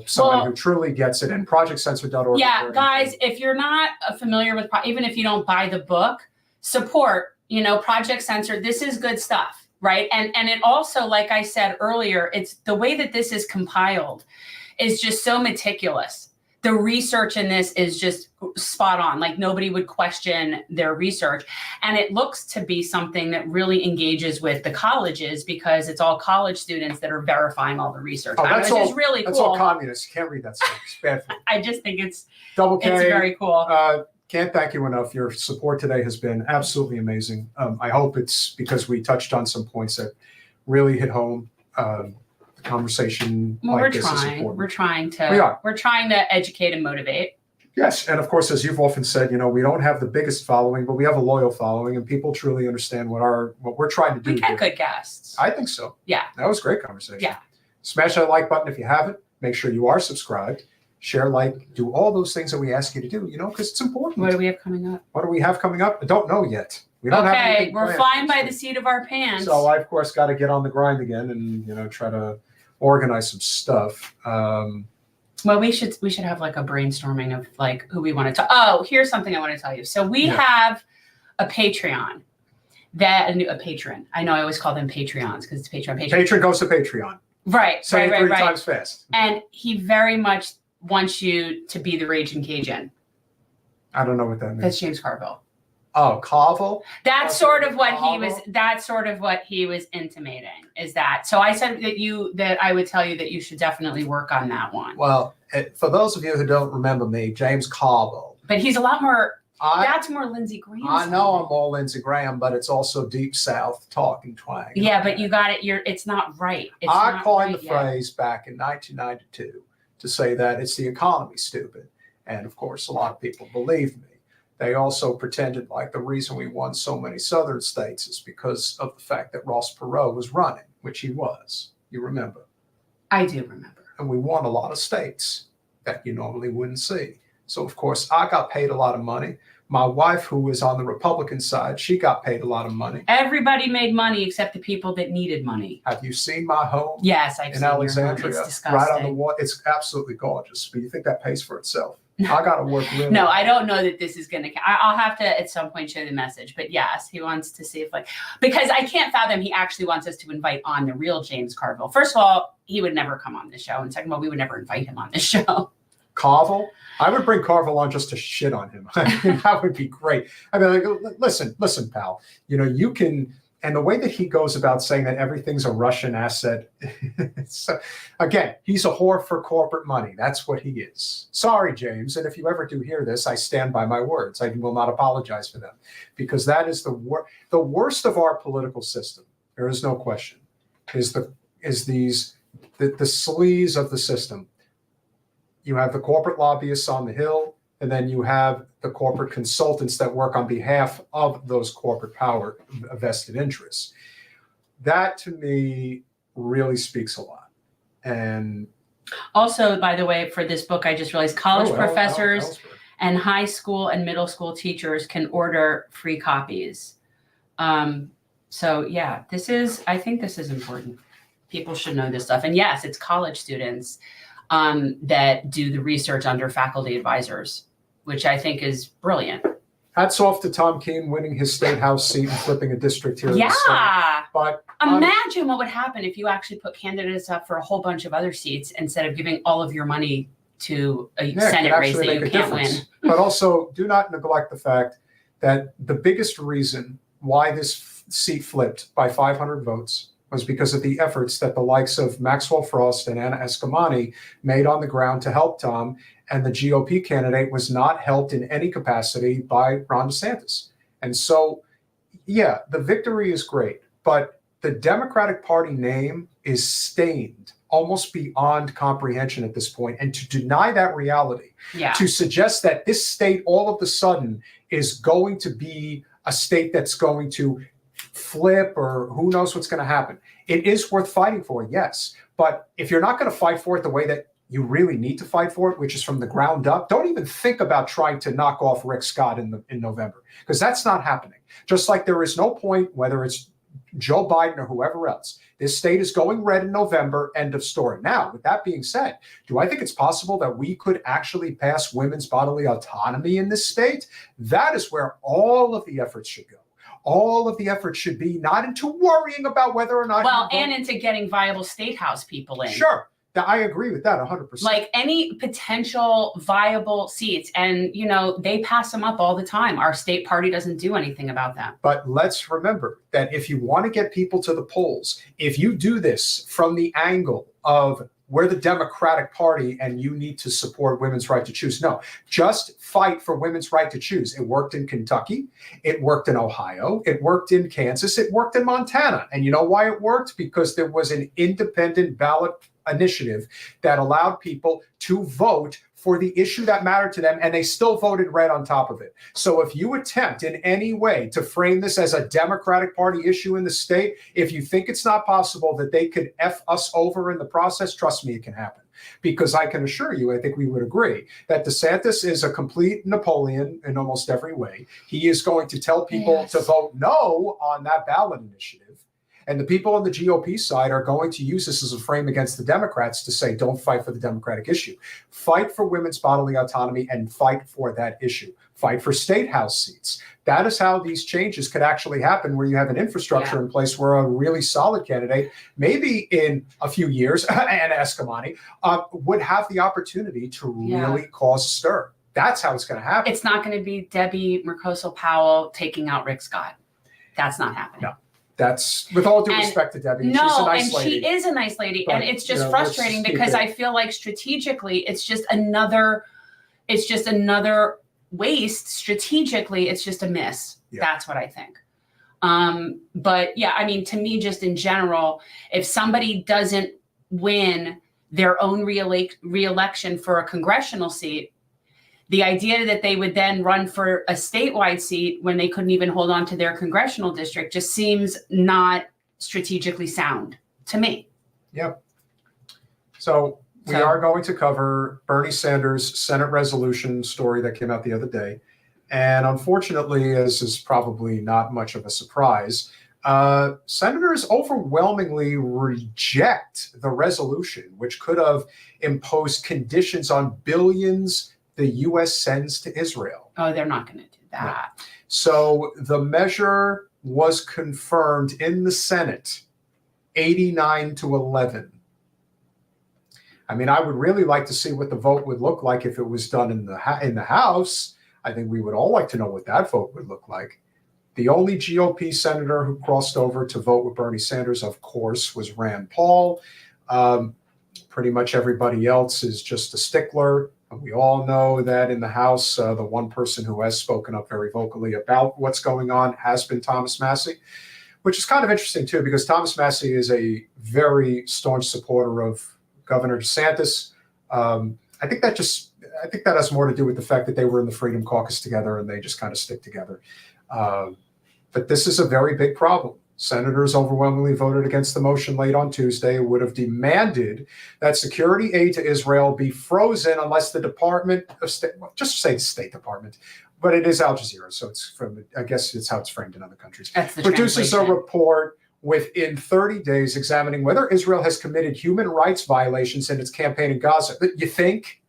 someone who truly gets it. And ProjectCensored.org. Yeah, guys, if you're not familiar with, even if you don't buy the book, support, you know, Project Censored. This is good stuff, right? And it also, like I said earlier, it's the way that this is compiled is just so meticulous. The research in this is just spot on. Like, nobody would question their research. And it looks to be something that really engages with the colleges, because it's all college students that are verifying all the research. That's all, really cool. That's all communists. You can't read that stuff. It's bad for you. I just think it's Double K. It's very cool. Can't thank you enough. Your support today has been absolutely amazing. I hope it's because we touched on some points that really hit home. The conversation like this is important. We're trying to educate and motivate. Yes, and of course, as you've often said, you know, we don't have the biggest following, but we have a loyal following, and people truly understand what we're trying to do. We get good guests. I think so. Yeah, that was a great conversation. Yeah, smash that like button if you haven't. Make sure you are subscribed. Share, like, do all those things that we ask you to do. You know, because it's important. What do we have coming up? What do we have coming up? I don't know yet. We don't have anything planned. We're flying by the seat of our pants. So I, of course, got to get on the grind again, and you know, try to organize some stuff. Well, we should have like a brainstorming of like who we want to talk. Oh, here's something I want to tell you. So we have a Patreon, a patron. I know I always call them Patreons because it's Patreon. Patron goes to Patreon. Right. Say it three times fast. And he very much wants you to be the Raging Cajun. I don't know what that means. That's James Carville. Oh, Carville? That's sort of what he was. That's sort of what he was intimating. Is that so? I said that I would tell you that you should definitely work on that one. Well, for those of you who don't remember me, James Carville. But he's a lot more. That's more Lindsey Graham. I know I'm more Lindsey Graham, but it's also Deep South talking twang. Yeah, but you got it. It's not right. I coined the phrase back in 1992 to say that it's the economy, stupid, and of course, a lot of people believed me. They also pretended like the reason we won so many southern states is because of the fact that Ross Perot was running, which he was. You remember? I do remember. And we won a lot of states that you normally wouldn't see. So, of course, I got paid a lot of money. My wife, who was on the Republican side, she got paid a lot of money. Everybody made money except the people that needed money. Have you seen my home? Yes, I've in seen Alexandria, your home. It's disgusting. Right on the water. It's absolutely gorgeous. But you think that pays for itself? I got to work really. No, I don't know that this is going to. I'll have to at some point share the message. But yes, he wants to see if because I can't fathom he actually wants us to invite on the real James Carville. First of all, he would never come on this show, and second of all, we would never invite him on this show. Carville? I would bring Carville on just to shit on him. I mean, that would be great. I mean, listen, pal. You can, and the way that he goes about saying that everything's a Russian asset, again, he's a whore for corporate money. That's what he is. Sorry, James. And if you ever do hear this, I stand by my words. I will not apologize for them, because that is the worst of our political system. There is no question. Is the sleaze of the system. You have the corporate lobbyists on the Hill, and then you have the corporate consultants that work on behalf of those corporate power vested interests. That, to me, really speaks a lot. And also, by the way, for this book, I just realized college professors and high school and middle school teachers can order free copies. So yeah, I think this is important. People should know this stuff. And yes, it's college students that do the research under faculty advisors, which I think is brilliant. Hats off to Tom Keene winning his state house seat and flipping a district here. Yeah. But imagine what would happen if you actually put candidates up for a whole bunch of other seats instead of giving all of your money to a Senate race that you can't win. But also, do not neglect the fact that the biggest reason why this seat flipped by 500 votes was because of the efforts that the likes of Maxwell Frost and Anna Eskamani made on the ground to help Tom, and the GOP candidate was not helped in any capacity by Ron DeSantis. And so, yeah, the victory is great, but the Democratic Party name is stained almost beyond comprehension at this point. And to deny that reality, to suggest that this state all of a sudden is going to be a state that's going to flip, or who knows what's going to happen. It is worth fighting for, yes. But if you're not going to fight for it the way that you really need to fight for it, which is from the ground up, don't even think about trying to knock off Rick Scott in November, because that's not happening. Just like there is no point, whether it's Joe Biden or whoever else, this state is going red in November, end of story. Now, with that being said, do I think it's possible that we could actually pass women's bodily autonomy in this state? That is where all of the efforts should go. All of the effort should be not into worrying about whether or not. And into getting viable state house people in. Sure. I agree with that 100%. Like any potential viable seats. And, they pass them up all the time. Our state party doesn't do anything about that. But let's remember that if you want to get people to the polls, if you do this from the angle of we're the Democratic Party and you need to support women's right to choose. No, just fight for women's right to choose. It worked in Kentucky. It worked in Ohio. It worked in Kansas. It worked in Montana. And you know why it worked? Because there was an independent ballot initiative that allowed people to vote for the issue that mattered to them, and they still voted red on top of it. So if you attempt in any way to frame this as a Democratic Party issue in the state, if you think it's not possible that they could F us over in the process, trust me, it can happen. Because I can assure you, I think we would agree, that DeSantis is a complete Napoleon in almost every way. He is going to tell people to vote no on that ballot initiative. And the people on the GOP side are going to use this as a frame against the Democrats to say, don't fight for the Democratic issue. Fight for women's bodily autonomy and fight for that issue. Fight for state house seats. That is how these changes could actually happen, where you have an infrastructure in place where a really solid candidate, maybe in a few years, and Eskamani, would have the opportunity to really cause a stir. That's how it's going to happen. It's not going to be Debbie Mercoso-Powell taking out Rick Scott. That's not happening. No. That's, with all due respect to Debbie, she's a nice lady. She is a nice lady. But, and it's just frustrating because I feel like strategically, it's just another waste. Strategically, it's just a miss. Yeah. That's what I think. But yeah, I mean, to me, just in general, if somebody doesn't win their own re-election for a congressional seat, the idea that they would then run for a statewide seat when they couldn't even hold on to their congressional district just seems not strategically sound to me. Yep. So We are going to cover Bernie Sanders' Senate resolution story that came out the other day. And unfortunately, this is probably not much of a surprise, senators overwhelmingly reject the resolution, which could have imposed conditions on billions the U.S. sends to Israel. Oh, they're not going to do that. No. So the measure was confirmed in the Senate, 89-11. I mean, I would really like to see what the vote would look like if it was done in the House. I think we would all like to know what that vote would look like. The only GOP senator who crossed over to vote with Bernie Sanders, of course, was Rand Paul. Pretty much everybody else is just a stickler. We all know that in the House, the one person who has spoken up very vocally about what's going on has been Thomas Massie, which is kind of interesting, too, because Thomas Massie is a very staunch supporter of Governor DeSantis. I think that has more to do with the fact that they were in the Freedom Caucus together and they just kind of stick together. But this is a very big problem. Senators overwhelmingly voted against the motion late on Tuesday, would have demanded that security aid to Israel be frozen unless the Department of State, well, just say the State Department, but it is Al Jazeera, so it's from, I guess it's how it's framed in other countries. Produces a report within 30 days examining whether Israel has committed human rights violations in its campaign in Gaza. You think?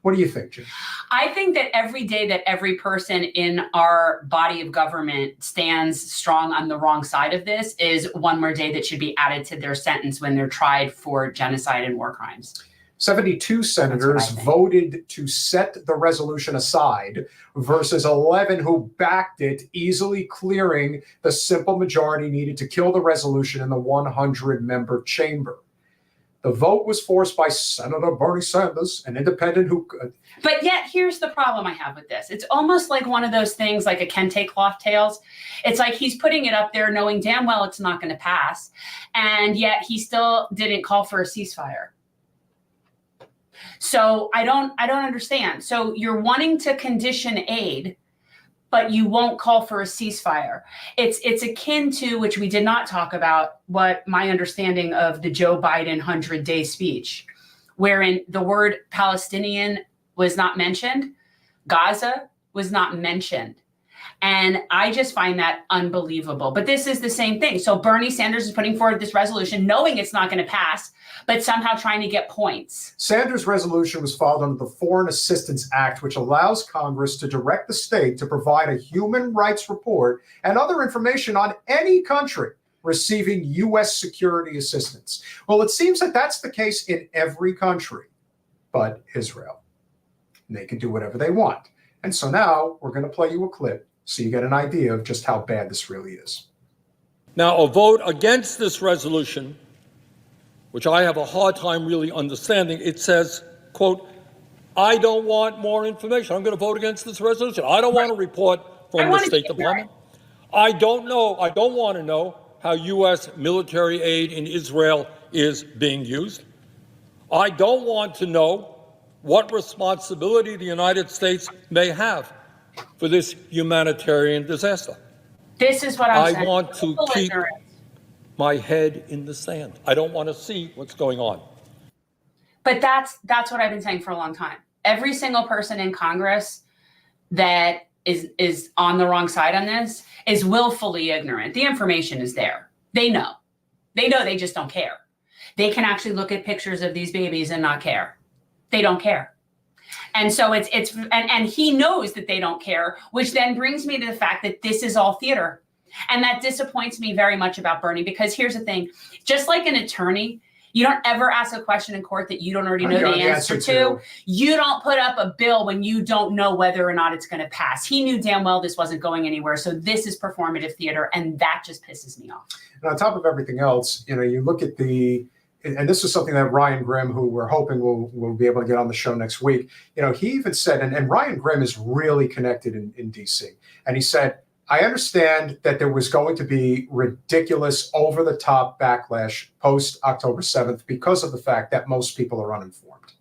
What do you think, Jim? I think that every day that every person in our body of government stands strong on the wrong side of this is one more day that should be added to their sentence when they're tried for genocide and war crimes. 72 senators voted to set the resolution aside versus 11 who backed it, easily clearing the simple majority needed to kill the resolution in the 100-member chamber. The vote was forced by Senator Bernie Sanders, an independent who... But yet, here's the problem I have with this. It's almost like one of those things like a kente cloth tails. It's like he's putting it up there knowing damn well it's not going to pass. And yet he still didn't call for a ceasefire. So I don't understand. So you're wanting to condition aid, but you won't call for a ceasefire. It's akin to, which we did not talk about, what my understanding of the Joe Biden 100-day speech, wherein the word Palestinian was not mentioned, Gaza was not mentioned. And I just find that unbelievable. But this is the same thing. So Bernie Sanders is putting forward this resolution, knowing it's not going to pass, but somehow trying to get points. Sanders' resolution was filed under the Foreign Assistance Act, which allows Congress to direct the state to provide a human rights report and other information on any country receiving U.S. security assistance. Well, it seems that that's the case in every country but Israel. And they can do whatever they want. And so now we're going to play you a clip so you get an idea of just how bad this really is. Now, a vote against this resolution, which I have a hard time really understanding, it says, quote, I don't want more information. I'm going to vote against this resolution. I don't want a report from the State Department. I don't want to know how U.S. military aid in Israel is being used. I don't want to know what responsibility the United States may have for this humanitarian disaster. This is what I'm saying. I want to keep my head in the sand. I don't want to see what's going on. But that's what I've been saying for a long time. Every single person in Congress that is on the wrong side on this is willfully ignorant. The information is there. They know. They just don't care. They can actually look at pictures of these babies and not care. They don't care. And so and he knows that they don't care, which then brings me to the fact that this is all theater. And that disappoints me very much about Bernie, because here's the thing, just like an attorney, you don't ever ask a question in court that you don't already know the answer to. You don't put up a bill when you don't know whether or not it's going to pass. He knew damn well this wasn't going anywhere. So this is performative theater, and that just pisses me off. And on top of everything else, you look at and this is something that Ryan Grimm, who we're hoping will be able to get on the show next week, he even said, and Ryan Grimm is really connected in D.C., and he said, I understand that there was going to be ridiculous, over-the-top backlash post-October 7th because of the fact that most people are uninformed.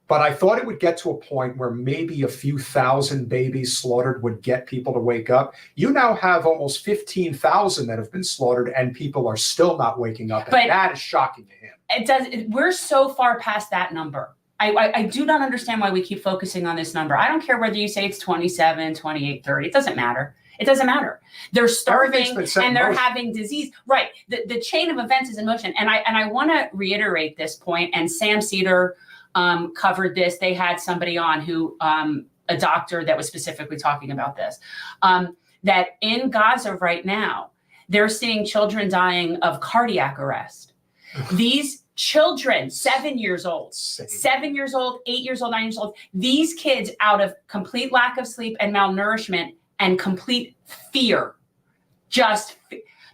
But I thought it would get to a point where maybe a few thousand babies slaughtered would get people to wake up. You now have almost 15,000 that have been slaughtered, and people are still not waking up. And that is shocking to him. We're so far past that number. I do not understand why we keep focusing on this number. I don't care whether you say it's 27, 28, 30. It doesn't matter. It doesn't matter. They're starving and they're having disease. Right. The chain of events is in motion. And I want to reiterate this point. And Sam Cedar covered this. They had somebody on who, a doctor that was specifically talking about this, that in Gaza right now, they're seeing children dying of cardiac arrest. These children, 7 years old, 7 years old, 8 years old, 9 years old, these kids out of complete lack of sleep and malnourishment and complete fear, just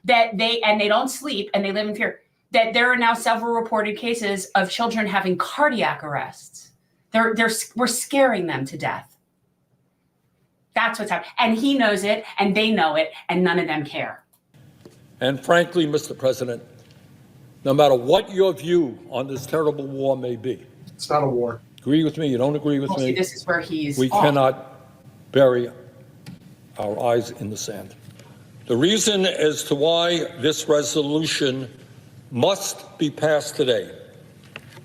that they don't sleep and they live in fear, that there are now several reported cases of children having cardiac arrests. We're scaring them to death. That's what's happening. And he knows it and they know it and none of them care. And frankly, Mr. President, no matter what your view on this terrible war may be. It's not a war. Agree with me, you don't agree with me. See, this is where he's We cannot bury our eyes in the sand. The reason as to why this resolution must be passed today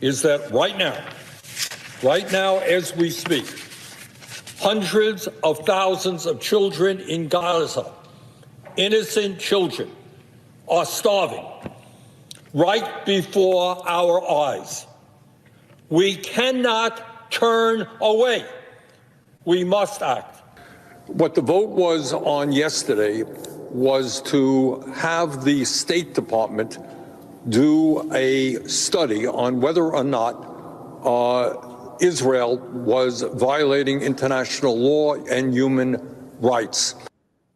is that right now as we speak, hundreds of thousands of children in Gaza, innocent children, are starving right before our eyes. We cannot turn away. We must act. What the vote was on yesterday was to have the State Department do a study on whether or not Israel was violating international law and human rights.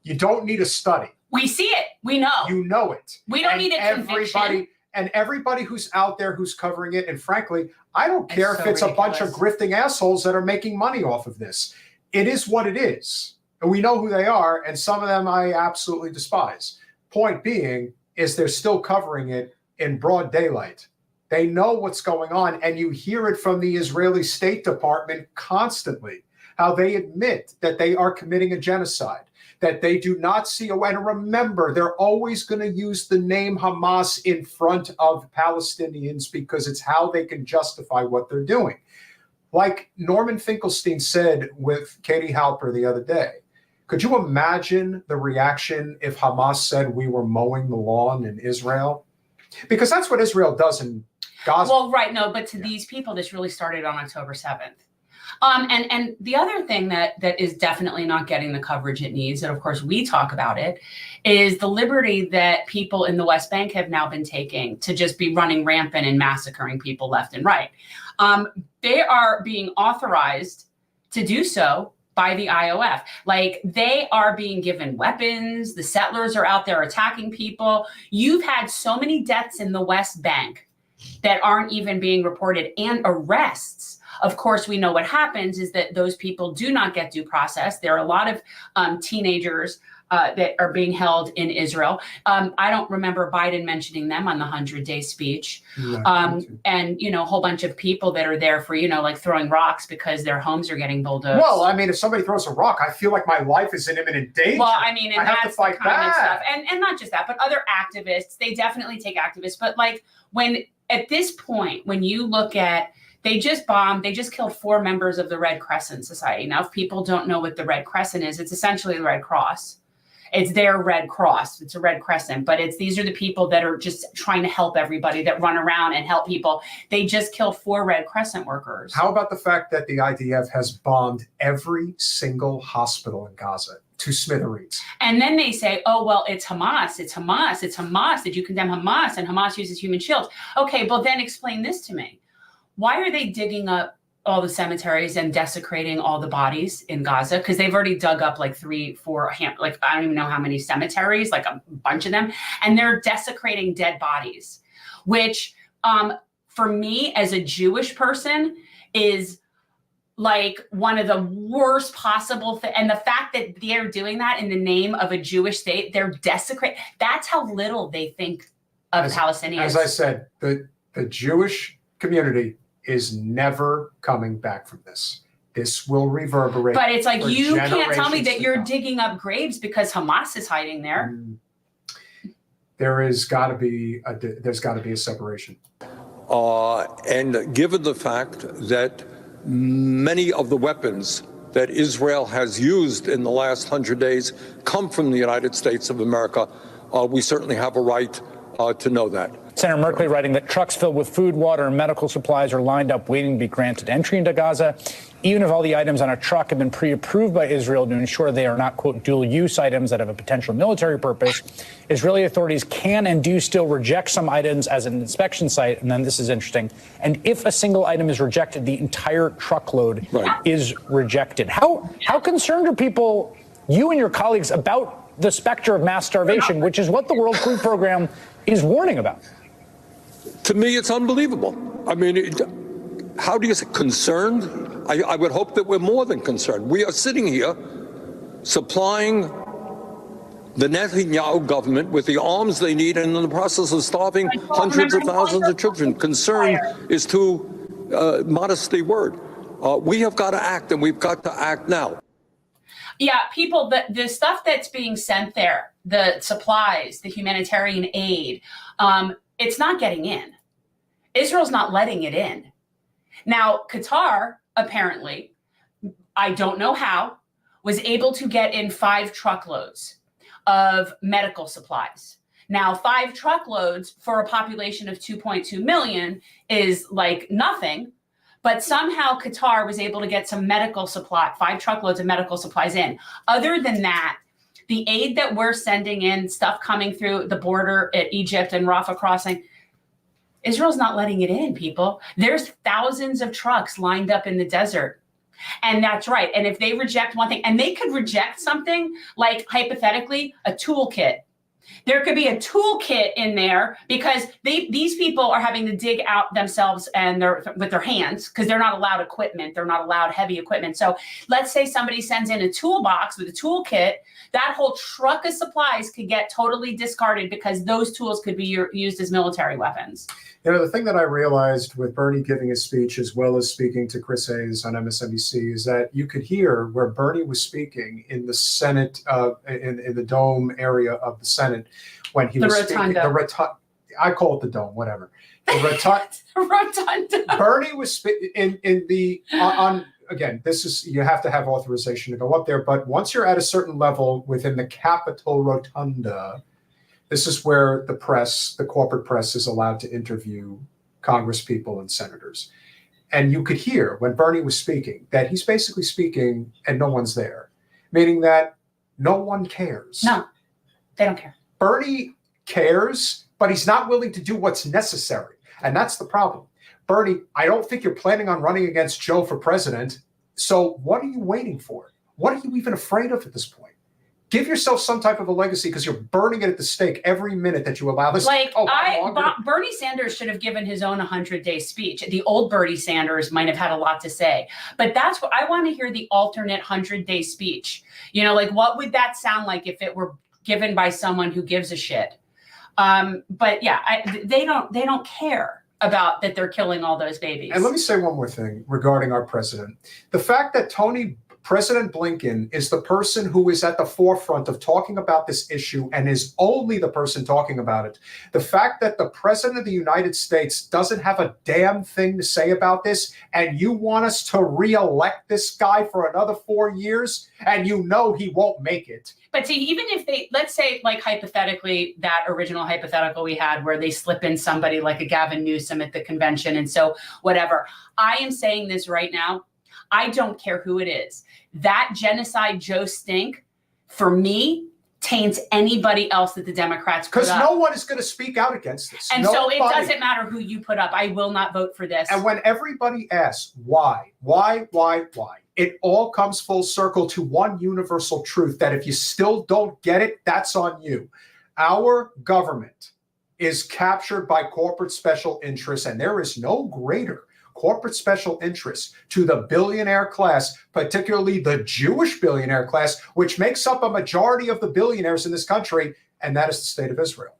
You don't need a study. We see it. We know. You know it. We don't need a conviction. And everybody who's out there who's covering it, and frankly, I don't care if it's ridiculous. A bunch of grifting assholes that are making money off of this. It is what it is. And we know who they are, and some of them I absolutely despise. Point being is they're still covering it in broad daylight. They know what's going on, and you hear it from the Israeli State Department constantly, how they admit that they are committing a genocide, that they do not see, and remember, they're always going to use the name Hamas in front of Palestinians because it's how they can justify what they're doing. Like Norman Finkelstein said with Katie Halper the other day, could you imagine the reaction if Hamas said we were mowing the lawn in Israel? Because that's what Israel does in Gaza. Well, right, no, but to these people, this really started on October 7th. And the other thing that is definitely not getting the coverage it needs, and of course we talk about it, is the liberty that people in the West Bank have now been taking to just be running rampant and massacring people left and right. They are being authorized to do so by the IOF. Like, they are being given weapons. The settlers are out there attacking people. You've had so many deaths in the West Bank that aren't even being reported, and arrests. Of course, we know what happens is that those people do not get due process. There are a lot of teenagers that are being held in Israel. I don't remember Biden mentioning them on the 100-day speech. And, you know, a whole bunch of people that are there for, you know, like throwing rocks because their homes are getting bulldozed. Well, I mean, if somebody throws a rock, I feel like my life is in imminent danger. Well, I mean, and I have that's to fight the kind of back. stuff. And not just that, but other activists, they definitely take activists. But like, when at this point, when you look at, they just killed 4 members of the Red Crescent Society. Now, if people don't know what the Red Crescent is, it's essentially the Red Cross. It's their Red Cross. It's a Red Crescent, but these are the people that are just trying to help everybody, that run around and help people. They just killed 4 Red Crescent workers. How about the fact that the IDF has bombed every single hospital in Gaza to smithereens? And then they say, oh, well, it's Hamas. It's Hamas. It's Hamas. Did you condemn Hamas? And Hamas uses human shields. Okay, well, then explain this to me. Why are they digging up all the cemeteries and desecrating all the bodies in Gaza? Because they've already dug up like 3, 4, like I don't even know how many cemeteries, like a bunch of them. And they're desecrating dead bodies, which for me as a Jewish person is like one of the worst possible things. And the fact that they're doing that in the name of a Jewish state, they're desecrating. That's how little they think of Palestinians. As I said, the Jewish community is never coming back from this. This will reverberate. But it's like, you can't tell me that you're digging up graves because Hamas is hiding there. There's got to be a separation. And given the fact that many of the weapons that Israel has used in the last 100 days come from the United States of America, we certainly have a right to know that. Senator Merkley writing that trucks filled with food, water, and medical supplies are lined up waiting to be granted entry into Gaza, even if all the items on a truck have been pre-approved by Israel to ensure they are not, quote, dual-use items that have a potential military purpose. Israeli authorities can and do still reject some items as an inspection site, and then this is interesting, and if a single item is rejected, the entire truckload is rejected. How concerned are people, you and your colleagues, about the specter of mass starvation, which is what the World Food Program is warning about? To me, it's unbelievable. I mean, how do you say concerned? I would hope that we're more than concerned. We are sitting here supplying the Netanyahu government with the arms they need and in the process of starving hundreds of thousands of children. Concern is too modest a word. We have got to act, and we've got to act now. Yeah, people, the stuff that's being sent there, the supplies, the humanitarian aid, it's not getting in. Israel's not letting it in. Now, Qatar, apparently, I don't know how, was able to get in 5 truckloads of medical supplies. Now, 5 truckloads for a population of 2.2 million is like nothing, but somehow Qatar was able to get some medical supply, 5 truckloads of medical supplies in. Other than that, the aid that we're sending in, stuff coming through the border at Egypt and Rafah crossing, Israel's not letting it in, people. There's thousands of trucks lined up in the desert. And that's right. And if they reject one thing, and they could reject something like, hypothetically, a toolkit. There could be a toolkit in there because these people are having to dig out themselves and with their hands because they're not allowed equipment. They're not allowed heavy equipment. So let's say somebody sends in a toolbox with a toolkit. That whole truck of supplies could get totally discarded because those tools could be used as military weapons. You know, the thing that I realized with Bernie giving his speech, as well as speaking to Chris Hayes on MSNBC, is that you could hear where Bernie was speaking in the Senate, in the dome area of the Senate, when he was speaking. The rotunda. I call it the dome, whatever. The rotunda. Bernie was again, this is, you have to have authorization to go up there, but once you're at a certain level within the Capitol Rotunda, this is where the press, the corporate press, is allowed to interview congresspeople and senators. And you could hear when Bernie was speaking that he's basically speaking and no one's there, meaning that no one cares. No, they don't care. Bernie cares, but he's not willing to do what's necessary. And that's the problem. Bernie, I don't think you're planning on running against Joe for president. So what are you waiting for? What are you even afraid of at this point? Give yourself some type of a legacy because you're burning it at the stake every minute that you allow this. Bernie Sanders should have given his own 100-day speech. The old Bernie Sanders might have had a lot to say, but that's what I want to hear, the alternate 100-day speech. You know, like what would that sound like if it were given by someone who gives a shit? But yeah, they don't care about that they're killing all those babies. And let me say one more thing regarding our president. The fact that President Blinken is the person who is at the forefront of talking about this issue and is only the person talking about it. The fact that the president of the United States doesn't have a damn thing to say about this, and you want us to re-elect this guy for another 4 years, and you know he won't make it. But see, even if they, let's say, like hypothetically, that original hypothetical we had where they slip in somebody like a Gavin Newsom at the convention, and so whatever. I am saying this right now. I don't care who it is. That genocide Joe Stink, for me, taints anybody else that the Democrats put up. Because no one is going to speak out against this. And so it doesn't matter who you put up. I will not vote for this. And when everybody asks why, it all comes full circle to one universal truth, that if you still don't get it, that's on you. Our government is captured by corporate special interests, and there is no greater corporate special interests to the billionaire class, particularly the Jewish billionaire class, which makes up a majority of the billionaires in this country, and that is the state of Israel.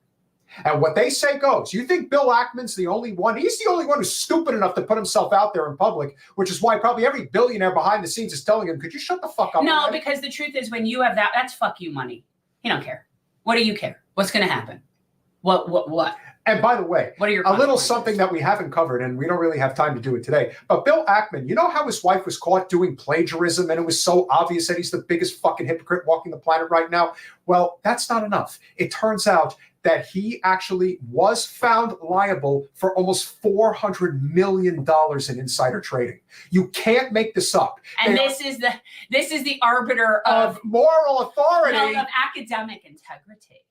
And what they say goes. You think Bill Ackman's the only one? He's the only one who's stupid enough to put himself out there in public, which is why probably every billionaire behind the scenes is telling him, could you shut the fuck up? No, because the truth is when you have that, that's fuck you money. He don't care. What do you care? What's going to happen? What? And by the way, what are your a little something that we haven't covered, and we don't really have time to do it today, but Bill Ackman, you know how his wife was caught doing plagiarism and it was so obvious that he's the biggest fucking hypocrite walking the planet right now? Well, that's not enough. It turns out that he actually was found liable for almost $400 million in insider trading. You can't make this up. And this is the arbiter of moral authority, of academic integrity.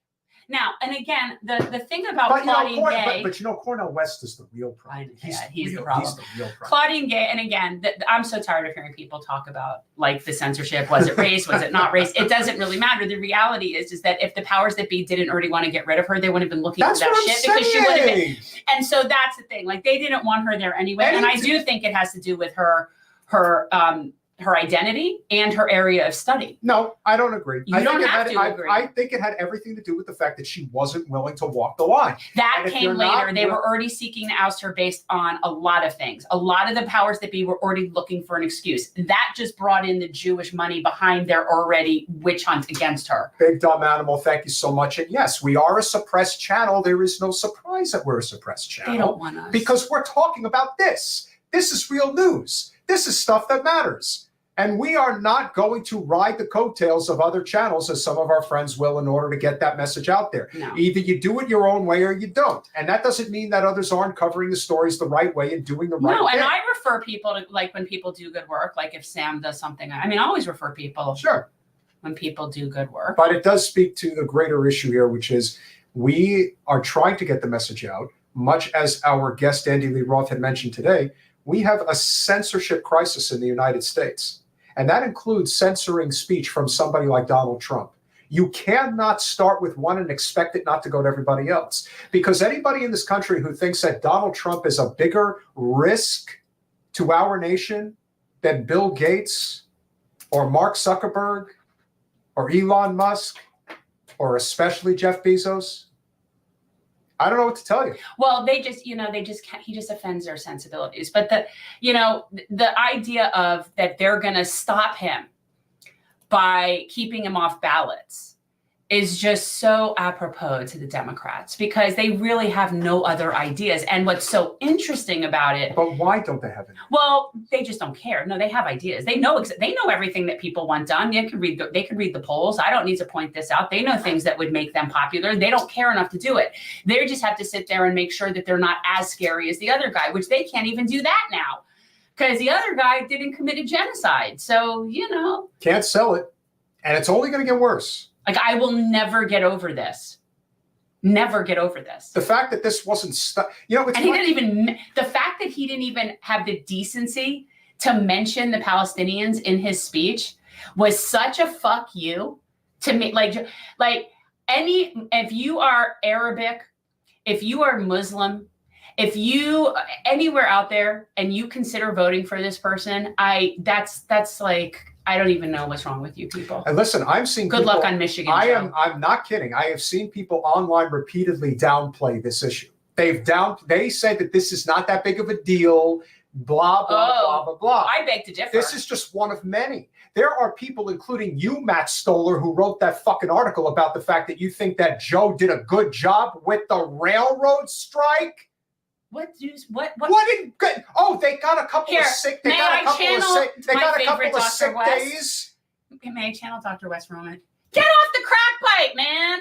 Now, and again, the thing about Claudine Gay, but Cornel West is the real problem. He's the problem. He's the real problem. Claudine Gay, and again, I'm so tired of hearing people talk about like the censorship. Was it race? Was it not race? It doesn't really matter. The reality is that if the powers that be didn't already want to get rid of her, they wouldn't have been looking for that shit because she would have been. And so that's the thing. Like they didn't want her there anyway. And I do think it has to do with her identity and her area of study. No, I don't agree. You don't have to agree. I think it had everything to do with the fact that she wasn't willing to walk the line. That came later. They were already seeking to oust her based on a lot of things. A lot of the powers that be were already looking for an excuse. That just brought in the Jewish money behind their already witch hunt against her. Big dumb animal, thank you so much. And yes, we are a suppressed channel. There is no surprise that we're a suppressed channel. They don't want us. Because we're talking about this. This is real news. This is stuff that matters. And we are not going to ride the coattails of other channels as some of our friends will in order to get that message out there. No. Either you do it your own way or you don't. And that doesn't mean that others aren't covering the stories the right way and doing the right thing. No, and I refer people to, like, when people do good work, like if Sam does something, I always refer people. Sure. When people do good work. But it does speak to the greater issue here, which is we are trying to get the message out, much as our guest Andy Lee Roth had mentioned today. We have a censorship crisis in the United States. And that includes censoring speech from somebody like Donald Trump. You cannot start with one and expect it not to go to everybody else. Because anybody in this country who thinks that Donald Trump is a bigger risk to our nation than Bill Gates or Mark Zuckerberg or Elon Musk or especially Jeff Bezos, I don't know what to tell you. Well, he just offends their sensibilities. But the idea of that they're going to stop him by keeping him off ballots is just so apropos to the Democrats because they really have no other ideas. And what's so interesting about it. But why don't they have it? Well, they just don't care. No, they have ideas. They know everything that people want done. They can read the polls. I don't need to point this out. They know things that would make them popular. They don't care enough to do it. They just have to sit there and make sure that they're not as scary as the other guy, which they can't even do that now because the other guy didn't commit a genocide. So, Can't sell it. And it's only going to get worse. Like, I will never get over this. Never get over this. The fact that this wasn't stuck, the fact that he didn't even have the decency to mention the Palestinians in his speech was such a fuck you to me. If you are Arabic, if you are Muslim, if you anywhere out there and you consider voting for this person, that's like, I don't even know what's wrong with you people. And listen, I'm seeing good luck on Michigan. I'm not kidding. I have seen people online repeatedly downplay this issue. They said that this is not that big of a deal, blah, blah, blah, blah, blah. I beg to differ. This is just one of many. There are people, including you, Matt Stoller, who wrote that fucking article about the fact that you think that Joe did a good job with the railroad strike. What? They got a couple of sick. They got a couple of sick days. May I channel Dr. West for a moment? Get off the crack pipe, man.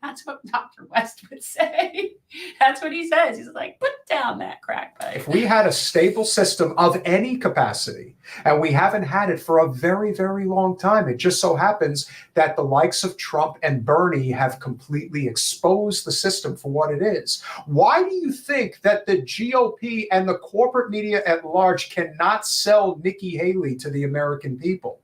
That's what Dr. West would say. That's what he says. He's like, put down that crack pipe. If we had a stable system of any capacity, and we haven't had it for a very, very long time, it just so happens that the likes of Trump and Bernie have completely exposed the system for what it is. Why do you think that the GOP and the corporate media at large cannot sell Nikki Haley to the American people?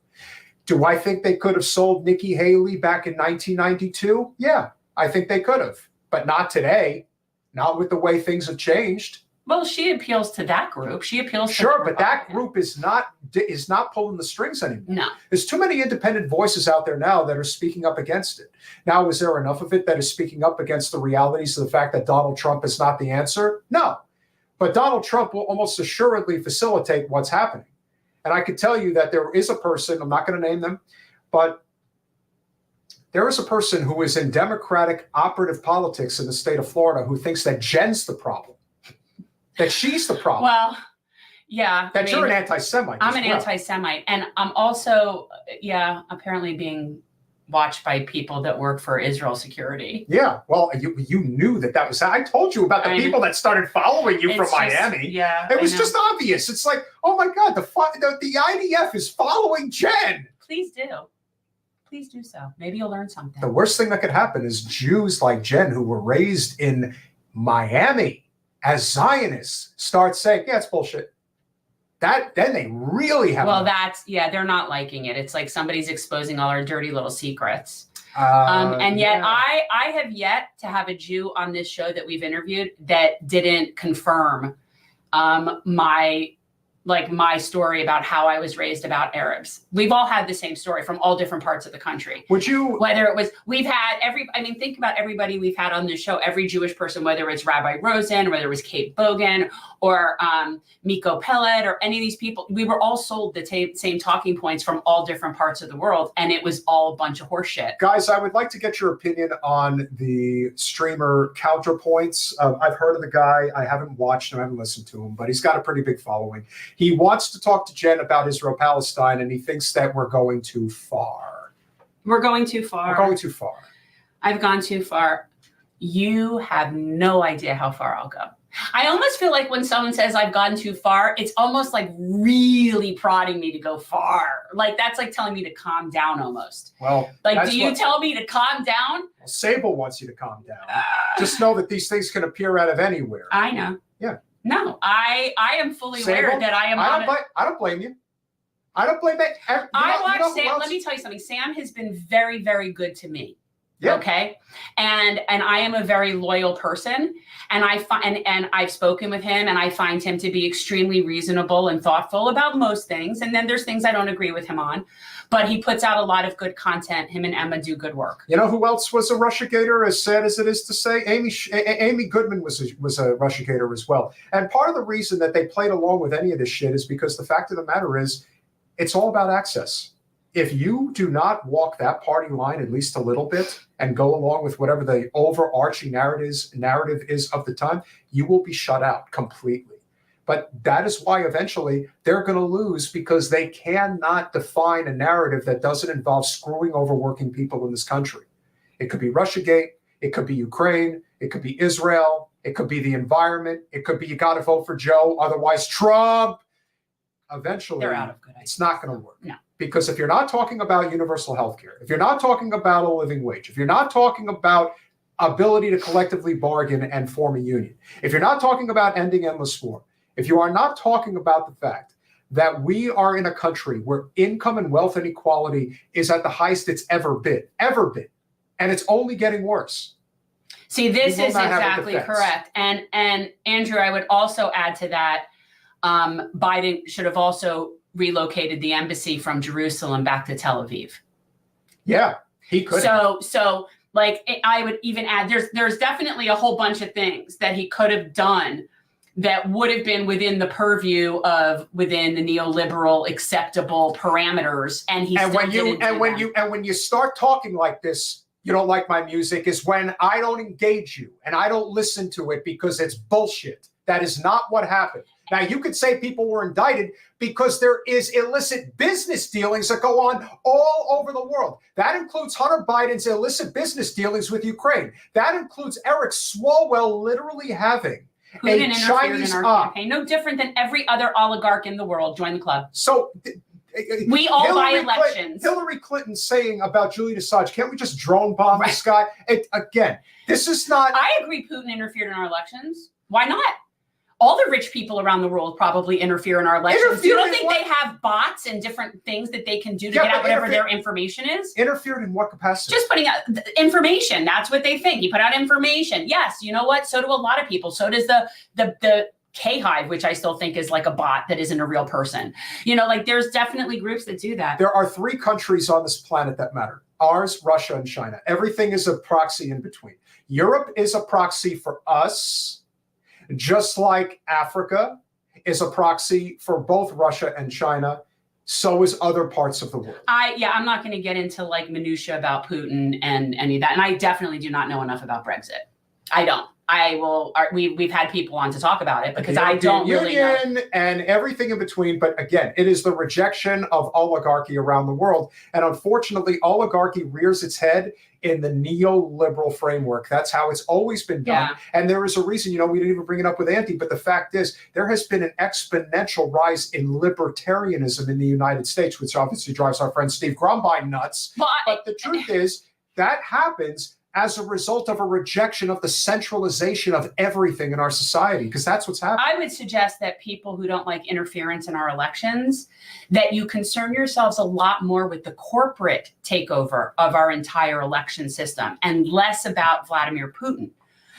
Do I think they could have sold Nikki Haley back in 1992? Yeah. I think they could have, but not today, not with the way things have changed. Well, she appeals to that group. She appeals to but that group is not pulling the strings anymore. No. There's too many independent voices out there now that are speaking up against it. Now, is there enough of it that is speaking up against the realities of the fact that Donald Trump is not the answer? No. But Donald Trump will almost assuredly facilitate what's happening. And I could tell you that there is a person, I'm not going to name them, but There is a person who is in Democratic operative politics in the state of Florida who thinks that Jen's the problem, that she's the problem. Well, yeah. That you're an anti-Semite. I'm an anti-Semite. And I'm also, apparently being watched by people that work for Israel security. Yeah. Well, you knew that was, I told you about the people that started following you from Miami. Yeah. It was just obvious. It's like, oh my God, the IDF is following Jen. Please do. Please do so. Maybe you'll learn something. The worst thing that could happen is Jews like Jen, who were raised in Miami as Zionists, start saying, yeah, it's bullshit. Then they really have. Well, they're not liking it. It's like somebody's exposing all our dirty little secrets. And yet I have yet to have a Jew on this show that we've interviewed that didn't confirm my story about how I was raised about Arabs. We've all had the same story from all different parts of the country. Whether it was, think about everybody we've had on this show, every Jewish person, whether it's Rabbi Rosen, whether it was Kate Bogan or Miko Pellet or any of these people, we were all sold the same talking points from all different parts of the world. And it was all a bunch of horseshit. Guys, I would like to get your opinion on the streamer Counterpoints. I've heard of the guy. I haven't watched him. I haven't listened to him, but he's got a pretty big following. He wants to talk to Jen about Israel-Palestine, and he thinks that we're going too far. We're going too far. We're going too far. I've gone too far. You have no idea how far I'll go. I almost feel like when someone says I've gone too far, it's almost like really prodding me to go far. Like that's like telling me to calm down almost. Well, like, do you tell me to calm down? Well, Sable wants you to calm down. Just know that these things can appear out of anywhere. I know. Yeah. No, I am fully aware that I am. I don't blame you. I don't blame it. I watch Sam. Let me tell you something. Sam has been very, very good to me. Yeah. Okay. And I am a very loyal person, and I've spoken with him, and I find him to be extremely reasonable and thoughtful about most things. And then there's things I don't agree with him on, but he puts out a lot of good content. Him and Emma do good work. You know who else was a Russiagator, as sad as it is to say? Amy Goodman was a Russiagator as well. And part of the reason that they played along with any of this shit is because the fact of the matter is, it's all about access. If you do not walk that party line at least a little bit and go along with whatever the overarching narrative is of the time, you will be shut out completely. But that is why eventually they're going to lose, because they cannot define a narrative that doesn't involve screwing over working people in this country. It could be Russiagate. It could be Ukraine. It could be Israel. It could be the environment. It could be you got to vote for Joe, otherwise Trump. Eventually, they're out of good ideas. It's not going to work. No. Because if you're not talking about universal health care, if you're not talking about a living wage, if you're not talking about ability to collectively bargain and form a union, if you're not talking about ending endless war, if you are not talking about the fact that we are in a country where income and wealth inequality is at the highest it's ever been, and it's only getting worse. See, this is exactly correct. And Andrew, I would also add to that, Biden should have also relocated the embassy from Jerusalem back to Tel Aviv. Yeah, he could. So like I would even add, there's definitely a whole bunch of things that he could have done that would have been within the purview of within the neoliberal acceptable parameters, and he when you start talking like this, you don't like my music, is when I don't engage you and I don't listen to it because it's bullshit. That is not what happened. Now, you could say people were indicted because there is illicit business dealings that go on all over the world. That includes Hunter Biden's illicit business dealings with Ukraine. That includes Eric Swalwell literally having a Chinese campaign. No different than every other oligarch in the world. Join the club. So we all buy elections. Hillary Clinton saying about Julian Assange, can't we just drone bomb this guy? Again, this is not... I agree Putin interfered in our elections. Why not? All the rich people around the world probably interfere in our elections. You don't think they have bots and different things that they can do to get out whatever their information is? Interfered in what capacity? Just putting out information. That's what they think. You put out information. Yes, you know what? So do a lot of people. So does the K-Hive, which I still think is like a bot that isn't a real person. You know, like there's definitely groups that do that. There are 3 countries on this planet that matter. Ours, Russia, and China. Everything is a proxy in between. Europe is a proxy for us, just like Africa is a proxy for both Russia and China. So is other parts of the world. I'm not going to get into like minutia about Putin and any of that. And I definitely do not know enough about Brexit. I don't. We've had people on to talk about it because I don't really know. And everything in between. But again, it is the rejection of oligarchy around the world. And unfortunately, oligarchy rears its head in the neoliberal framework. That's how it's always been done. Yeah. And there is a reason, we didn't even bring it up with Andy, but the fact is there has been an exponential rise in libertarianism in the United States, which obviously drives our friend Steve Grumbine nuts. But the truth is that happens as a result of a rejection of the centralization of everything in our society, because that's what's happening. I would suggest that people who don't like interference in our elections, that you concern yourselves a lot more with the corporate takeover of our entire election system and less about Vladimir Putin.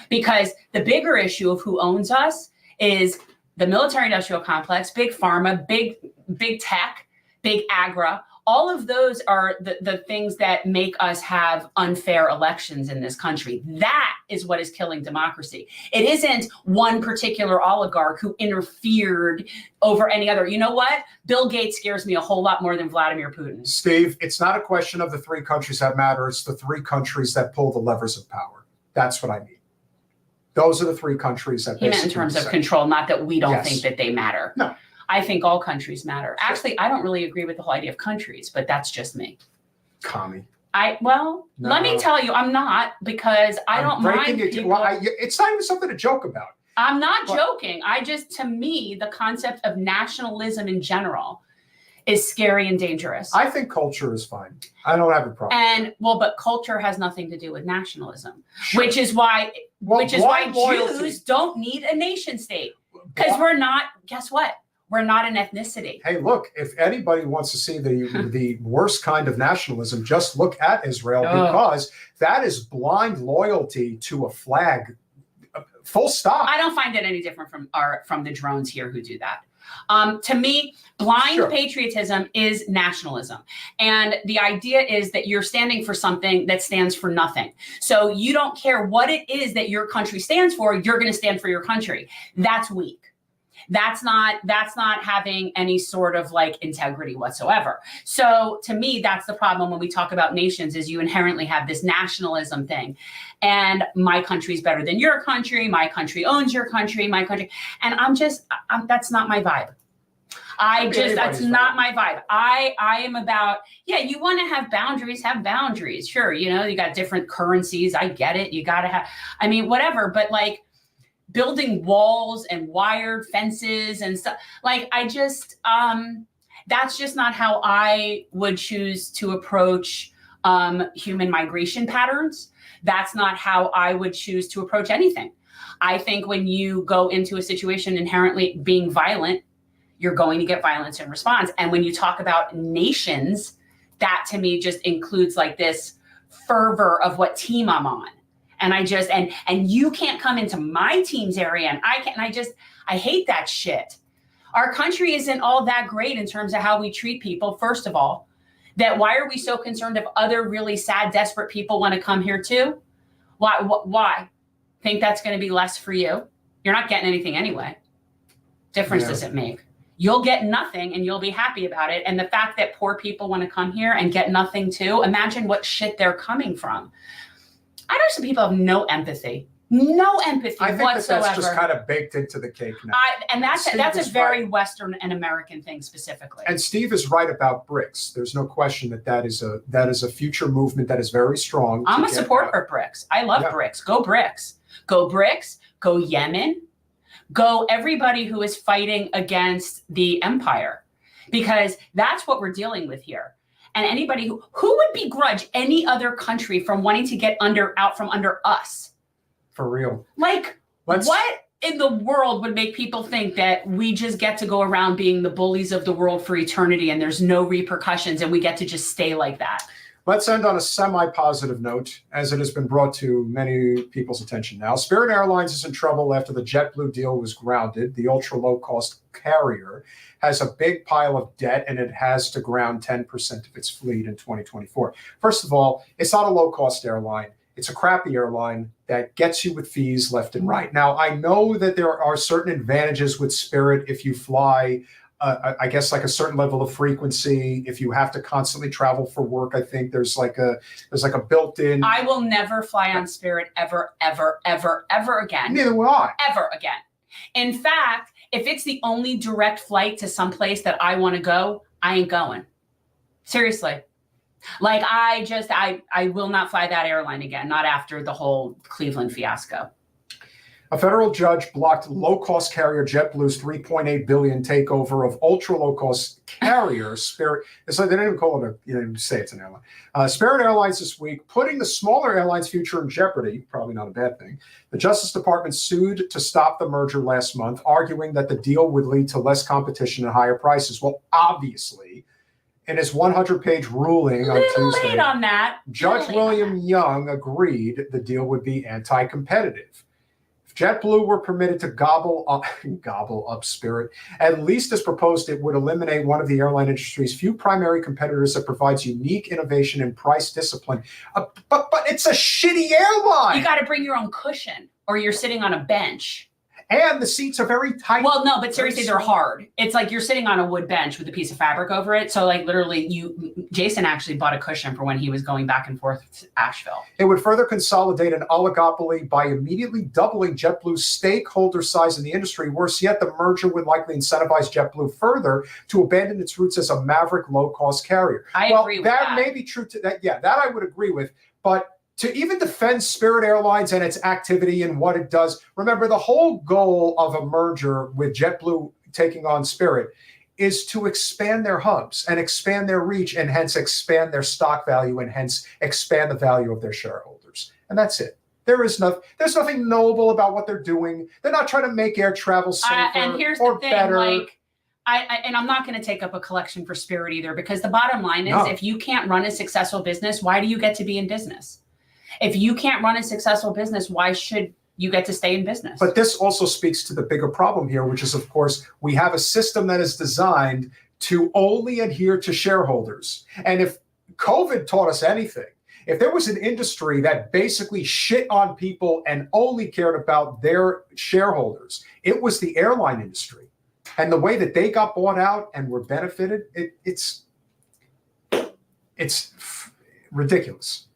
Because the bigger issue of who owns us is the military-industrial complex, big pharma, big tech, big agri. All of those are the things that make us have unfair elections in this country. That is what is killing democracy. It isn't one particular oligarch who interfered over any other. You know what? Bill Gates scares me a whole lot more than Vladimir Putin. Steve, it's not a question of the three countries that matter. It's the three countries that pull the levers of power. That's what I mean. Those are the three countries that he meant in terms of control, not that we don't think that they matter. No. I think all countries matter. Actually, I don't really agree with the whole idea of countries, but that's just me. Commie. Let me tell you, I'm not, because I don't mind people. It's not even something to joke about. I'm not joking. To me, the concept of nationalism in general is scary and dangerous. I think culture is fine. I don't have a problem. But culture has nothing to do with nationalism, which is why Jews don't need a nation state, because we're not. Guess what? We're not an ethnicity. Hey, look, if anybody wants to see the worst kind of nationalism, just look at Israel, because that is blind loyalty to a flag. Full stop. I don't find it any different from the drones here who do that. To me, blind patriotism is nationalism. And the idea is that you're standing for something that stands for nothing. So you don't care what it is that your country stands for, you're going to stand for your country. That's weak. That's not having any sort of like integrity whatsoever. So to me, that's the problem when we talk about nations, is you inherently have this nationalism thing. And my country's better than your country. My country owns your country, my country. And that's not my vibe. That's not my vibe. I am about, you want to have boundaries. Sure. You got different currencies. I get it. You got to have, whatever. But like, building walls and wired fences and stuff, that's just not how I would choose to approach human migration patterns. That's not how I would choose to approach anything. I think when you go into a situation inherently being violent, you're going to get violence in response. And when you talk about nations, that to me just includes like this fervor of what team I'm on. And and you can't come into my team's area and I can't, I hate that shit. Our country isn't all that great in terms of how we treat people, first of all. Why are we so concerned if other really sad, desperate people want to come here too? Why? Think that's going to be less for you? You're not getting anything anyway. Difference does it make? You'll get nothing and you'll be happy about it. And the fact that poor people want to come here and get nothing too, imagine what shit they're coming from. I know some people have no empathy whatsoever. I think that's just kind of baked into the cake now. That's a very Western and American thing specifically. And Steve is right about BRICS. There's no question that is a future movement that is very strong. I'm a supporter of BRICS. I love BRICS. Go BRICS. Go BRICS. Go Yemen. Go everybody who is fighting against the empire, because that's what we're dealing with here. And anybody who would begrudge any other country from wanting to get out from under us? For real. What in the world would make people think that we just get to go around being the bullies of the world for eternity and there's no repercussions and we get to just stay like that? Let's end on a semi-positive note, as it has been brought to many people's attention now. Spirit Airlines is in trouble after the JetBlue deal was grounded. The ultra-low-cost carrier has a big pile of debt, and it has to ground 10% of its fleet in 2024. First of all, it's not a low-cost airline. It's a crappy airline that gets you with fees left and right. Now, I know that there are certain advantages with Spirit if you fly I guess like a certain level of frequency. If you have to constantly travel for work, I think there's like a built-in. I will never fly on Spirit ever, ever, ever, ever again. Neither will I. Ever again. In fact, if it's the only direct flight to some place that I want to go, I ain't going. Seriously. Like I will not fly that airline again, not after the whole Cleveland fiasco. A federal judge blocked low-cost carrier JetBlue's $3.8 billion takeover of ultra-low-cost carrier Spirit. It's like they didn't even call it they didn't say it's an airline. Spirit Airlines this week, putting the smaller airline's future in jeopardy. Probably not a bad thing. The Justice Department sued to stop the merger last month, arguing that the deal would lead to less competition and higher prices. Well, obviously, in his 100-page ruling on Tuesday, late on that. Judge William Young agreed the deal would be anti-competitive. JetBlue were permitted to gobble up Spirit. At least as proposed, it would eliminate one of the airline industry's few primary competitors that provides unique innovation and price discipline. But it's a shitty airline. You got to bring your own cushion, or you're sitting on a bench. And the seats are very tight. Well, no, but seriously, they're hard. It's like you're sitting on a wood bench with a piece of fabric over it. So like literally Jason actually bought a cushion for when he was going back and forth to Asheville. It would further consolidate an oligopoly by immediately doubling JetBlue's stakeholder size in the industry. Worse yet, the merger would likely incentivize JetBlue further to abandon its roots as a maverick low-cost carrier. I agree with that. That may be true to that. Yeah, that I would agree with. But to even defend Spirit Airlines and its activity and what it does, remember the whole goal of a merger with JetBlue taking on Spirit is to expand their hubs and expand their reach and hence expand their stock value and hence expand the value of their shareholders. And that's it. There's nothing noble about what they're doing. They're not trying to make air travel safer and here's or the thing, better. like, and I'm not going to take up a collection for Spirit either, because the bottom line is if you can't run a successful business, why do you get to be in business? If you can't run a successful business, why should you get to stay in business? But this also speaks to the bigger problem here, which is, of course, we have a system that is designed to only adhere to shareholders. And if COVID taught us anything, if there was an industry that basically shit on people and only cared about their shareholders, it was the airline industry. And the way that they got bought out and were benefited, it's ridiculous.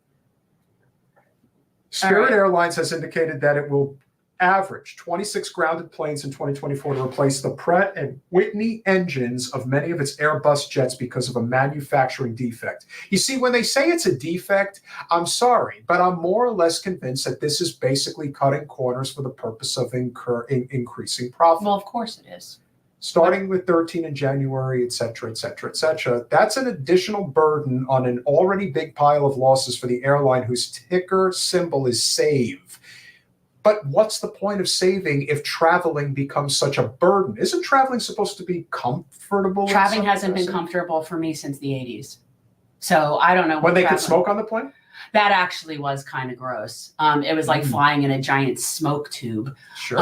Spirit Airlines has indicated that it will average 26 grounded planes in 2024 to replace the Pratt and Whitney engines of many of its Airbus jets because of a manufacturing defect. You see, when they say it's a defect, I'm sorry, but I'm more or less convinced that this is basically cutting corners for the purpose of increasing profit. Well, of course it is. Starting with 13 in January, et cetera, et cetera, et cetera. That's an additional burden on an already big pile of losses for the airline whose ticker symbol is SAVE. But what's the point of saving if traveling becomes such a burden? Isn't traveling supposed to be comfortable? Traveling hasn't been comfortable for me since the 80s. So I don't know. When they could smoke on the plane? That actually was kind of gross. It was like flying in a giant smoke tube. Sure.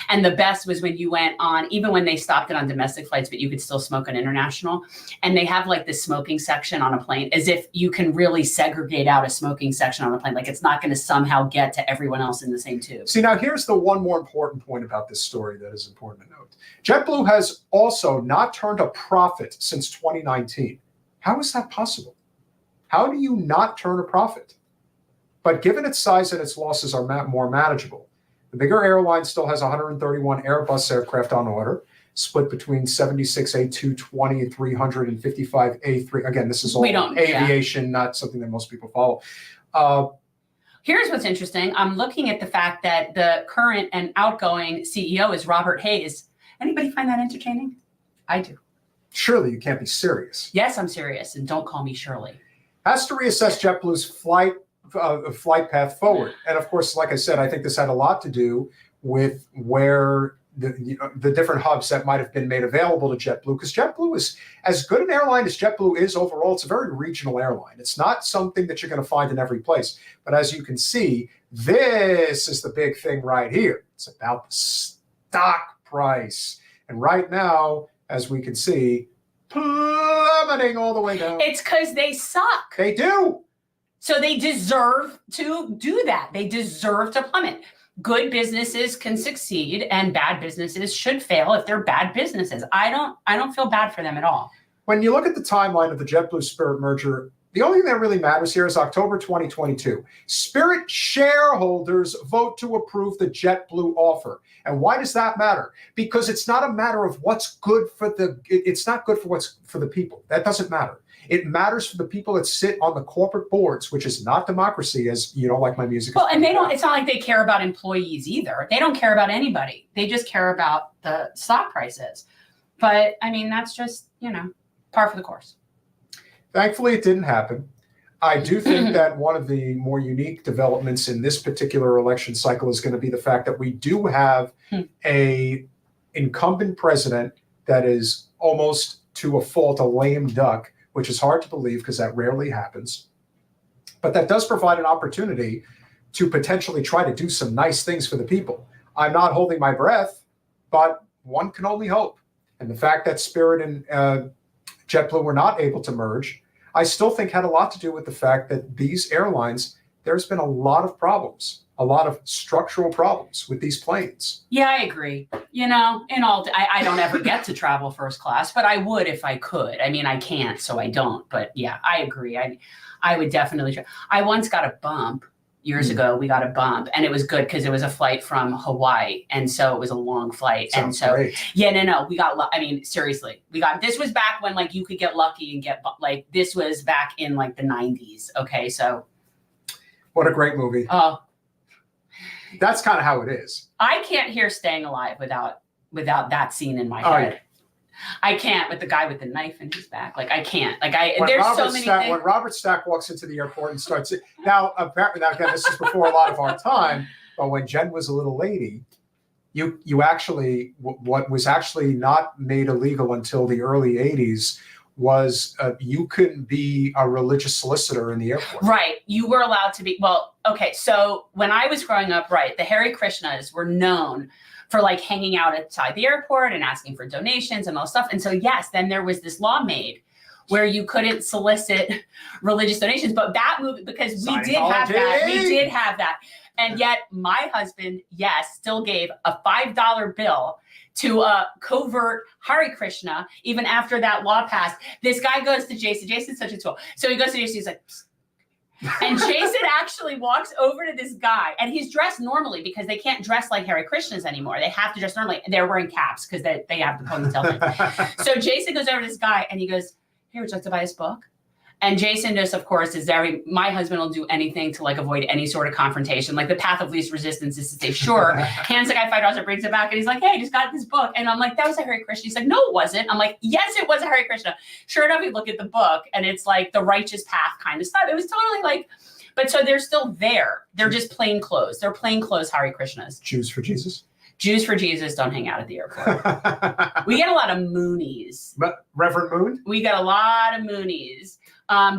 And the best was when you went on, even when they stopped it on domestic flights, but you could still smoke on international. And they have like the smoking section on a plane, as if you can really segregate out a smoking section on a plane. Like it's not going to somehow get to everyone else in the same tube. See, now here's the one more important point about this story that is important to note. JetBlue has also not turned a profit since 2019. How is that possible? How do you not turn a profit? But given its size and its losses are more manageable, the bigger airline still has 131 Airbus aircraft on order, split between 76 A220 and 355 A3. Again, this is all aviation, not something that most people follow. Here's what's interesting. I'm looking at the fact that the current and outgoing CEO is Robert Hayes. Anybody find that entertaining? I do. Surely you can't be serious. Yes, I'm serious. And don't call me Shirley. Has to reassess JetBlue's flight path forward. And of course, like I said, I think this had a lot to do with where the different hubs that might have been made available to JetBlue, because JetBlue is as good an airline as JetBlue is overall. It's a very regional airline. It's not something that you're going to find in every place. But as you can see, this is the big thing right here. It's about the stock price. And right now, as we can see, plummeting all the way down. It's because they suck. They do. So they deserve to do that. They deserve to plummet. good businesses can succeed and bad businesses should fail if they're bad businesses. I don't feel bad for them at all. When you look at the timeline of the JetBlue Spirit merger, the only thing that really matters here is October 2022. Spirit shareholders vote to approve the JetBlue offer. And why does that matter? Because it's not a matter of what's good for it's not good for what's for the people. That doesn't matter. It matters for the people that sit on the corporate boards, which is not democracy, as you don't like my music. Well, and it's not like they care about employees either. They don't care about anybody. They just care about the stock prices. But I mean, that's just, par for the course. Thankfully, it didn't happen. I do think that one of the more unique developments in this particular election cycle is going to be the fact that we do have a incumbent president that is almost to a fault a lame duck, which is hard to believe because that rarely happens. But that does provide an opportunity to potentially try to do some nice things for the people. I'm not holding my breath, but one can only hope. And the fact that Spirit and JetBlue were not able to merge, I still think had a lot to do with the fact that these airlines, there's been a lot of problems, a lot of structural problems with these planes. Yeah, I agree. I don't ever get to travel first class, but I would if I could. I mean, I can't, so I don't. But yeah, I agree. I would definitely try. I once got a bump years ago. We got a bump, and it was good because it was a flight from Hawaii, and so it was a long flight. Sounds great. We got. I mean, seriously, this was back when you could get lucky and get this was back in the 90s. Okay, so what a great movie. Oh, that's kind of how it is. I can't hear Staying Alive without that scene in my head. I can't with the guy with the knife in his back. I can't. There's so many things. When Robert Stack walks into the airport and starts it. Now, apparently, again, this is before a lot of our time, but when Jen was a little lady, you actually, what was actually not made illegal until the early 80s was you couldn't be a religious solicitor in the airport. Right. You were allowed to be. Well, okay. So when I was growing up, the Hare Krishnas were known for hanging out outside the airport and asking for donations and all stuff. And so, yes, then there was this law made where you couldn't solicit religious donations. But that movie, because we did have that. And yet my husband, yes, still gave a $5 bill to a covert Hare Krishna, even after that law passed. This guy goes to Jason. Jason's such a tool. So he goes to Jason, he's like, psst. And Jason actually walks over to this guy, and he's dressed normally because they can't dress like Hare Krishnas anymore. They have to dress normally. They're wearing caps because they have the ponytail thing. So Jason goes over to this guy, and he goes, "Hey, would you like to buy this book?" And Jason just, of course, is my husband will do anything to avoid any sort of confrontation. The path of least resistance is to say, sure, hands the guy $5 and brings it back. And he's like, hey, I just got this book. And I'm like, that was a Hare Krishna. He's like, no, it wasn't. I'm like, yes, it was a Hare Krishna. Sure enough, we look at the book and it's the righteous path kind of stuff. It was totally but so they're still there. They're just plain clothes. They're plain clothes Hare Krishnas. Jews for Jesus? Jews for Jesus don't hang out at the airport. We get a lot of Moonies. Reverend Moon? We get a lot of Moonies.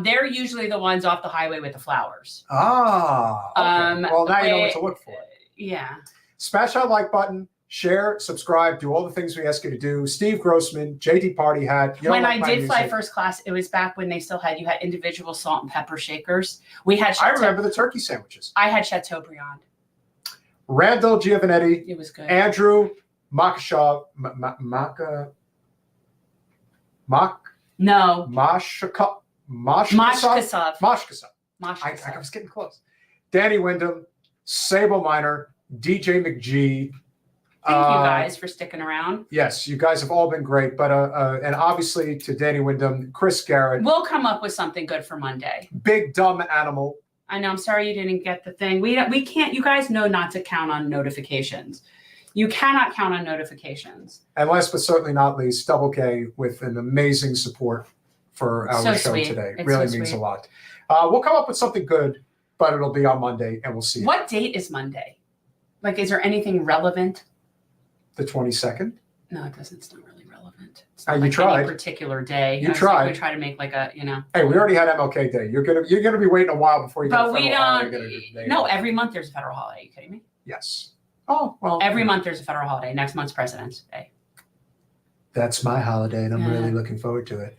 They're usually the ones off the highway with the flowers. Ah. Okay. Well, now you know what to look for. Yeah. Smash that like button, share, subscribe, do all the things we ask you to do. Steve Grossman, JD Party Hat. When I did fly first class, it was back when they still had individual salt and pepper shakers. We had. I remember the turkey sandwiches. I had Chateaubriand. Randall Giovanetti. It was good. Andrew Makashaw. No. Mashkasov. I was getting close. Danny Wyndham, Sable Miner, DJ McGee. Thank you guys for sticking around. Yes, you guys have all been great. But and obviously to Danny Wyndham, Chris Garrett. We'll come up with something good for Monday. Big dumb animal. I know. I'm sorry you didn't get the thing. We can't. You guys know not to count on notifications. You cannot count on notifications. And last but certainly not least, Double K with an amazing support for our show today. It really means a lot. We'll come up with something good, but it'll be on Monday, and we'll see. What date is Monday? Is there anything relevant? The 22nd? No, it doesn't. It's not really relevant. It's not you tried. Any particular day. You tried. We try to make Hey, we already had MLK Day. You're gonna be waiting a while before you get a federal holiday. No, every month there's a federal holiday. Are you kidding me? Yes. Oh, well. Every month there's a federal holiday. Next month's President's Day. That's my holiday, and I'm really looking forward to it.